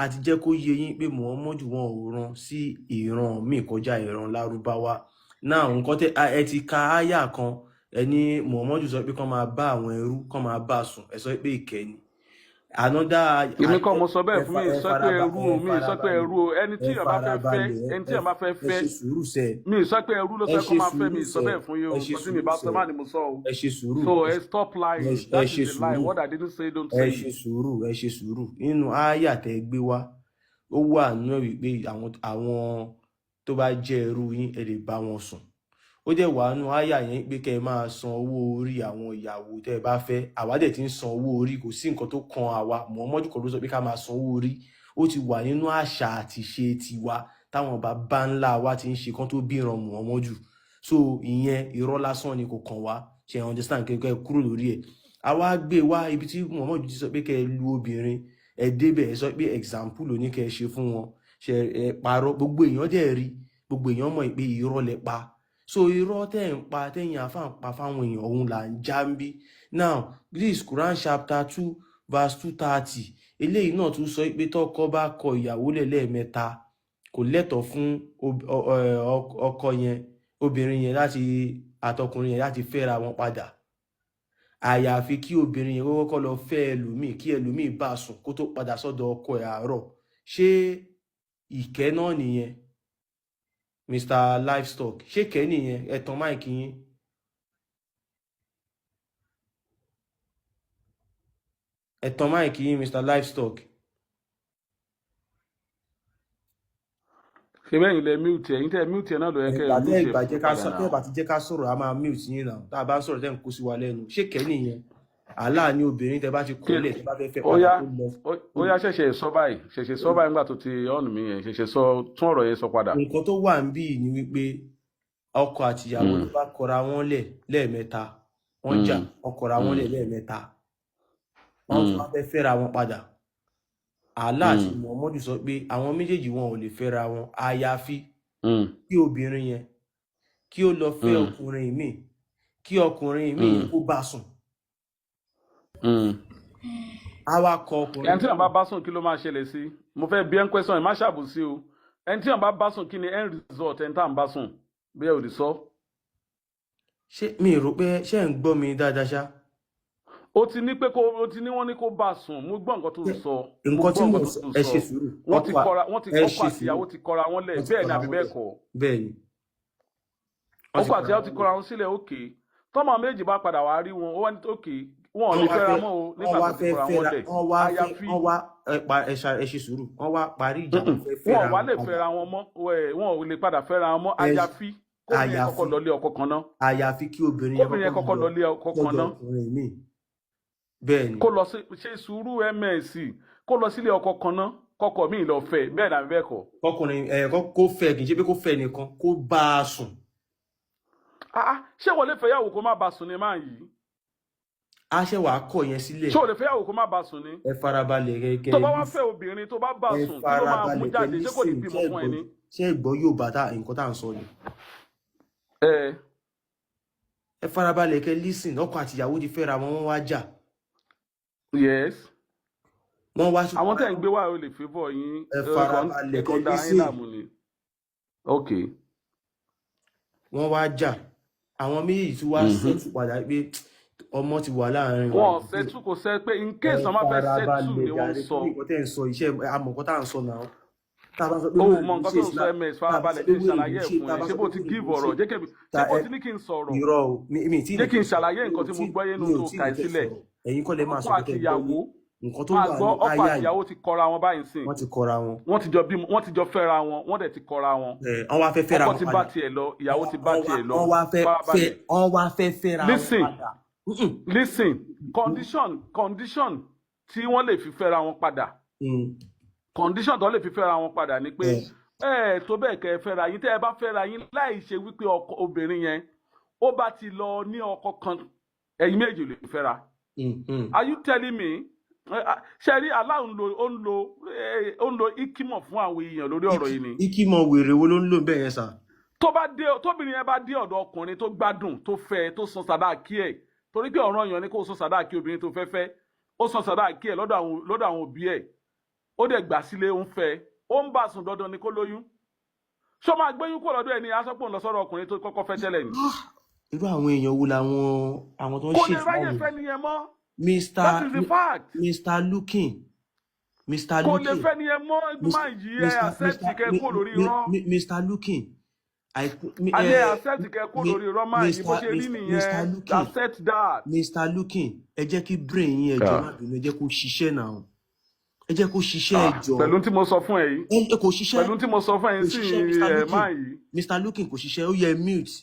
àti jẹ́ kó yé yín pé Muhammadu wọn ò rán sí ìran míì kọjá ìran lárúbáwá náà nǹkan tẹ ẹ ti ka áyà kan ẹni Muhammadu sọ pé kán máa bá àwọn ẹrú kán máa bá sùn ẹ sọ pé ìkẹ́ ni èmi kọ́ mo sọ bẹ́ẹ̀ fún mi sọ pé ẹrú mi sọ pé ẹrú ẹni tí yàn bá fẹ́ ẹni tí yàn bá fẹ́ mi sọ pé ẹrú ló sọ kó máa fẹ́ mi sọ bẹ́ẹ̀ fún yín o kò sí mi bá sọ máa ni mo sọ o so stop lying that is the lie what I didn't say don't say it. ẹ ṣe sùúrù nínú àyà tẹ́ gbé wá ó wà nínú wípé àwọn tó bá jẹ́ ẹrú yín ẹ lè bá wọn sùn ó dẹ̀ wà nínú àyà yẹn pé kẹ́ ẹ máa san owó orí àwọn ìyàwó tẹ́ ẹ bá fẹ́ àwa dẹ̀ ti ń san owó orí kò sí nǹkan tó kan àwa Muhammadu kọ́ ló sọ pé ká máa san owó orí ó ti wà nínú àṣà àti ṣe tiwa táwọn bàbá ńlá wa ti ń ṣe kán tó bí ìran Muhammadu so ìyẹn irọ́ lásán ni kò kàn wá ṣe understand kẹ́kẹ́ kúrò lórí ẹ̀ àwa gbé wá ibi tí Muhammadu ti sọ pé kẹ́ ẹ lu obìnrin ẹ débẹ̀ ẹ sọ pé example ló ní kẹ́ ẹ ṣe fún wọn ṣe ẹ parọ́ gbogbo èèyàn dẹ̀ rí gbogbo èèyàn mọ̀ pé irọ́ lẹ pa so irọ́ tẹ́ ń pa tẹ́yìn àfáà ń pa fáwọn èèyàn òun là ń já ń bí now this Quran chapter 2 verse 230 eléyìí náà tún sọ pé tọ́kọ bá kọ ìyàwó lẹ̀ lẹ́ẹ̀mẹ́ta kò lẹ́tọ̀ọ́ fún ọkọ yẹn obìnrin yẹn láti àtọkùnrin yẹn láti fẹ́ra wọn padà àyàfi kí obìnrin yẹn kọ́kọ́ lọ fẹ́ ẹlòmíì kí ẹlòmíì bá sùn kó tó padà sọ́dọ̀ ọkọ ẹ̀ àárọ̀ ṣé ìkẹ́ náà nìyẹn Mr. Livestock ṣé kẹ́ nìyẹn ẹ̀tàn máìkì yín ẹ̀tàn máìkì yín Mr. Livestock. ṣé bẹ́ẹ̀ ilẹ̀ mute ẹ̀yin tẹ́ mute ẹ̀ náà ló yẹ kẹ́ ẹ̀ mute ẹ̀ tẹ́ bá ti jẹ́ ká sọ̀rọ̀ a máa mute yín náà tá a bá sọ̀rọ̀ tẹ́ ń kó sí wa lẹ́nu ṣé kẹ́ nìyẹn àlá ni obìnrin tẹ́ bá ti kúnlẹ̀ tẹ́ bá fẹ́ fẹ́ padà tó lọ. ó yá ṣẹ̀ṣẹ̀ sọ báyìí nígbà tó ti ọ̀nù mi yẹn ṣẹ̀ṣẹ̀ sọ tún ọ̀rọ̀ yẹn sọ padà. nǹkan tó wà ń bí ni wípé ọkọ àtìyàwó ló bá kọra wọn lẹ̀ lẹ́ẹ̀mẹ́ta wọ́n jà ọkọra wọn lẹ̀ lẹ́ẹ̀mẹ́ta wọ́n tún wá fẹ́ fẹ́ra wọn padà àlá àti Muhammadu sọ pé àwọn méjèèjì wọn ò lè fẹ́ra wọn àyàfi kí obìnrin yẹn kí ó lọ fẹ́ ọkùnrin míì kí ọkùnrin míì kó bá sùn. awakọ̀ ọkùnrin. ẹni tí wọn bá bá sùn kí ló máa ṣẹlẹ̀ sí mo fẹ́ bí ẹ ń question ẹ má ṣàbùsí o ẹni tí wọn bá bá sùn kí ni end result ẹni tá à ń bá sùn bí ẹ ò lè sọ. ṣé mi rò pé ṣé ń gbọ́ mi dáadáa ṣá. o ti ní pé o ti ní wọ́n ní kó bá sùn mo gbọ́ nǹkan tó ń sọ. nǹkan tí mo ẹ ṣe sùúrù. wọ́n ti kọ́ra ọkọ àtìyàwó ti kọ́ra wọn lẹ̀ bẹ́ẹ̀ ni àbí bẹ́ẹ̀ kọ́. bẹ́ẹ̀ ni. ọkọ àtìyàwó ti kọ́ra wọn sílẹ̀ òkè tọ́mọ méjì bá padà wá rí wọn ó wá ní òkè wọn ò lè fẹ́ra mọ́ o nígbà tó ti kọ́ra wọn lẹ̀ àyàfi. ẹ ṣe sùúrù wọ́n wá parí ìjà wọn ò wá lè fẹ́ra wọn mọ́ wọn ò lè padà fẹ́ra wọn mọ́ àyàfi kóbìnrin yẹn kọ́kọ́ lọ lé ọkọ kan náà. àyàfi kí obìnrin yẹn kọ́kọ́ lọ lé ọkọ kan náà. bẹ́ẹ̀ni. kó lọ ṣe sùúrù ms kó lọ sílé ọkọ kan náà kọ́kọ́ mi lọ fẹ́ bẹ́ẹ̀ náà bẹ́ẹ̀ kọ́. ọkùnrin kó fẹ́ kì í ṣe pé kó fẹ́ nìkan kó bá a sùn. ṣé wọ́n lè fẹ́yàwó kó má bá sùn ní máa yìí. a ṣe wàá kọ yẹn sílẹ̀. ṣé o lè fẹ́yàwó kó má bá sùn ní. ẹ farabalẹ̀ kẹ́kẹ́. tó bá wá fẹ́ obìnrin tó bá bá sùn kí ló máa mú jáde ṣé kò ní bímọ fún ẹ ní. ṣé ìgbọ́ yóò bá nǹkan tá à ń sọ ni. ẹ farabalẹ̀ kẹ́ lísìn ọkọ àti ìyàwó ti fẹ́ra wọn wá jà. yes. wọ́n wá. àwọn tẹ̀ ń gbé wá o lè favour yín. ẹ farabalẹ̀ kẹ́ lísìn. ok. wọ́n wá jà àwọn méjì tí wá ṣètù padà pé ọmọ ti wà láàrin wọn ṣètù kò ṣe pé in case ọmọ fẹ́ ṣètù ni wọ́n sọ. nǹkan tẹ́ ń sọ iṣẹ́ amọ̀kọ́ tá à ń sọ náà. ó mọ nǹkan tó ń sọ ms farabalẹ̀ kí n ṣàlàyé ẹ̀ fún ẹ ṣé bó ti give ọ̀rọ̀ jẹ́ kó tí ní kí n sọ̀rọ̀ jẹ́ kí n ṣàlàyé nǹkan tí mo gbọ́ yé nínú tó kà í sílẹ̀. ẹ̀yin kọ́ lè máa sọ pé nǹkan tó wà ní ọkọ àti ìyàwó ti kọra wọn báyìí sìn. wọ́n ti kọra wọn. wọ́n ti jọ fẹ́ra wọn wọ́n dẹ̀ ti kọra wọn. wọ́n wá fẹ́ fẹ́ra wọn padà. ọkọ ti bá tiẹ̀ lọ ìyàwó ti bá tiẹ̀ lọ. wọ́n wá fẹ́ fẹ́ra wọn padà. listen condition tí wọ́n lè fi fẹ́ra wọn padà. condition tó lè fi fẹ́ra wọn padà ni pé tó bẹ́ẹ̀ kẹ́ ẹ fẹ́ra yín tẹ́ ẹ bá fẹ́ra yín láì ṣe wípé obìnrin yẹn ó bá ti lọ ní ọkọ kan ẹ̀yin méjì lè fẹ́ra. Are you telling me? Ṣé rí Allah ó ń lo ikimọ̀ fún àwọn èèyàn lórí ọ̀rọ̀ yìí ni. Ikimọ̀ wèrè wo ló ń lò bẹ́ẹ̀ yẹn sà? Tóbìnrin yẹn bá dé ọ̀dọ̀ ọkùnrin tó gbádùn tó fẹ́ tó san sàdáàkì ẹ̀ torí pé ọ̀ràn yàn ni kó san sàdáàkì obìnrin tó fẹ́ fẹ́ ó san sàdáàkì ẹ̀ lọ́dọ̀ àwọn òbí ẹ̀ ó dẹ̀ gbà sílé ó ń fẹ́ ó ń bá sùn dandan ni kó lóyún. Ṣó máa gbóyún kúrò lọ́dọ̀ ẹni asọ́pọ̀ lọ sọ́dọ̀ ọkùnrin tó kọ́kọ́ fẹ́ tẹ́lẹ̀ ni. Irú àwọn èèyàn wo làwọn tó ń ṣe kò lè ráyè fẹ́ nìyẹn mọ́. That is the fact. Mr. Looking. Kò lè fẹ́ ni ẹ mọ́ máa yí ẹ accept kẹ́ kó lórí irọ́. Mr. Looking. Adé accept kẹ́ kó lórí irọ́ máa yí bó ṣe rí nìyẹn. Accept that. Mr. Looking, ẹ jẹ́ kí brain yín ẹjọ́ má bínú ẹ jẹ́ kó ṣiṣẹ́ náà. Ẹ jẹ́ kó ṣiṣẹ́ ẹjọ́. Pẹ̀lú tí mo sọ fún ẹ yìí. Ẹ kò ṣiṣẹ́. Pẹ̀lú tí mo sọ fún ẹ yìí sí ẹ máa yìí. Mr. Looking kò ṣiṣẹ́ ó yẹ mute.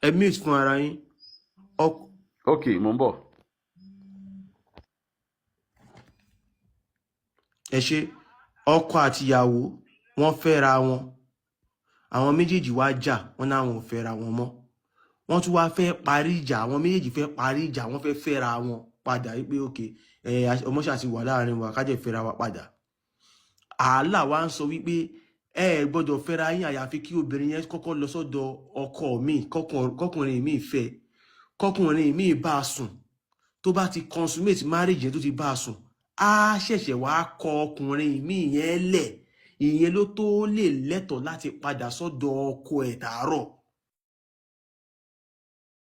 Ẹ mute fún ara yín. Ok, mo ń bọ̀. Ẹ ṣe ọkọ àti ìyàwó wọ́n fẹ́ra wọn àwọn méjèèjì wá jà wọ́n náà wọn ò fẹ́ra wọn mọ́ wọ́n tún wá fẹ́ parí ìjà àwọn méjèèjì fẹ́ parí ìjà wọ́n fẹ́ fẹ́ra wọn padà wípé òkè ọmọṣà ti wà láàrin wa kájẹ fẹ́ra wa padà. Allah wa ń sọ wípé ẹ gbọ́dọ̀ fẹ́ra yín àyàfi kí obìnrin yẹn kọ́kọ́ lọ sọ́dọ̀ ọkọ mi kọkùnrin mi fẹ́ kọkùnrin mi bá a sùn tó bá ti consummate marriage yẹn tó ti bá a sùn á ṣẹ̀ṣẹ̀ wá kọ ọkùnrin mi yẹn lẹ̀ ìyẹn ló tó lè lẹ́tọ̀ọ́ láti padà sọ́dọ̀ ọkọ ẹ̀ tààrọ̀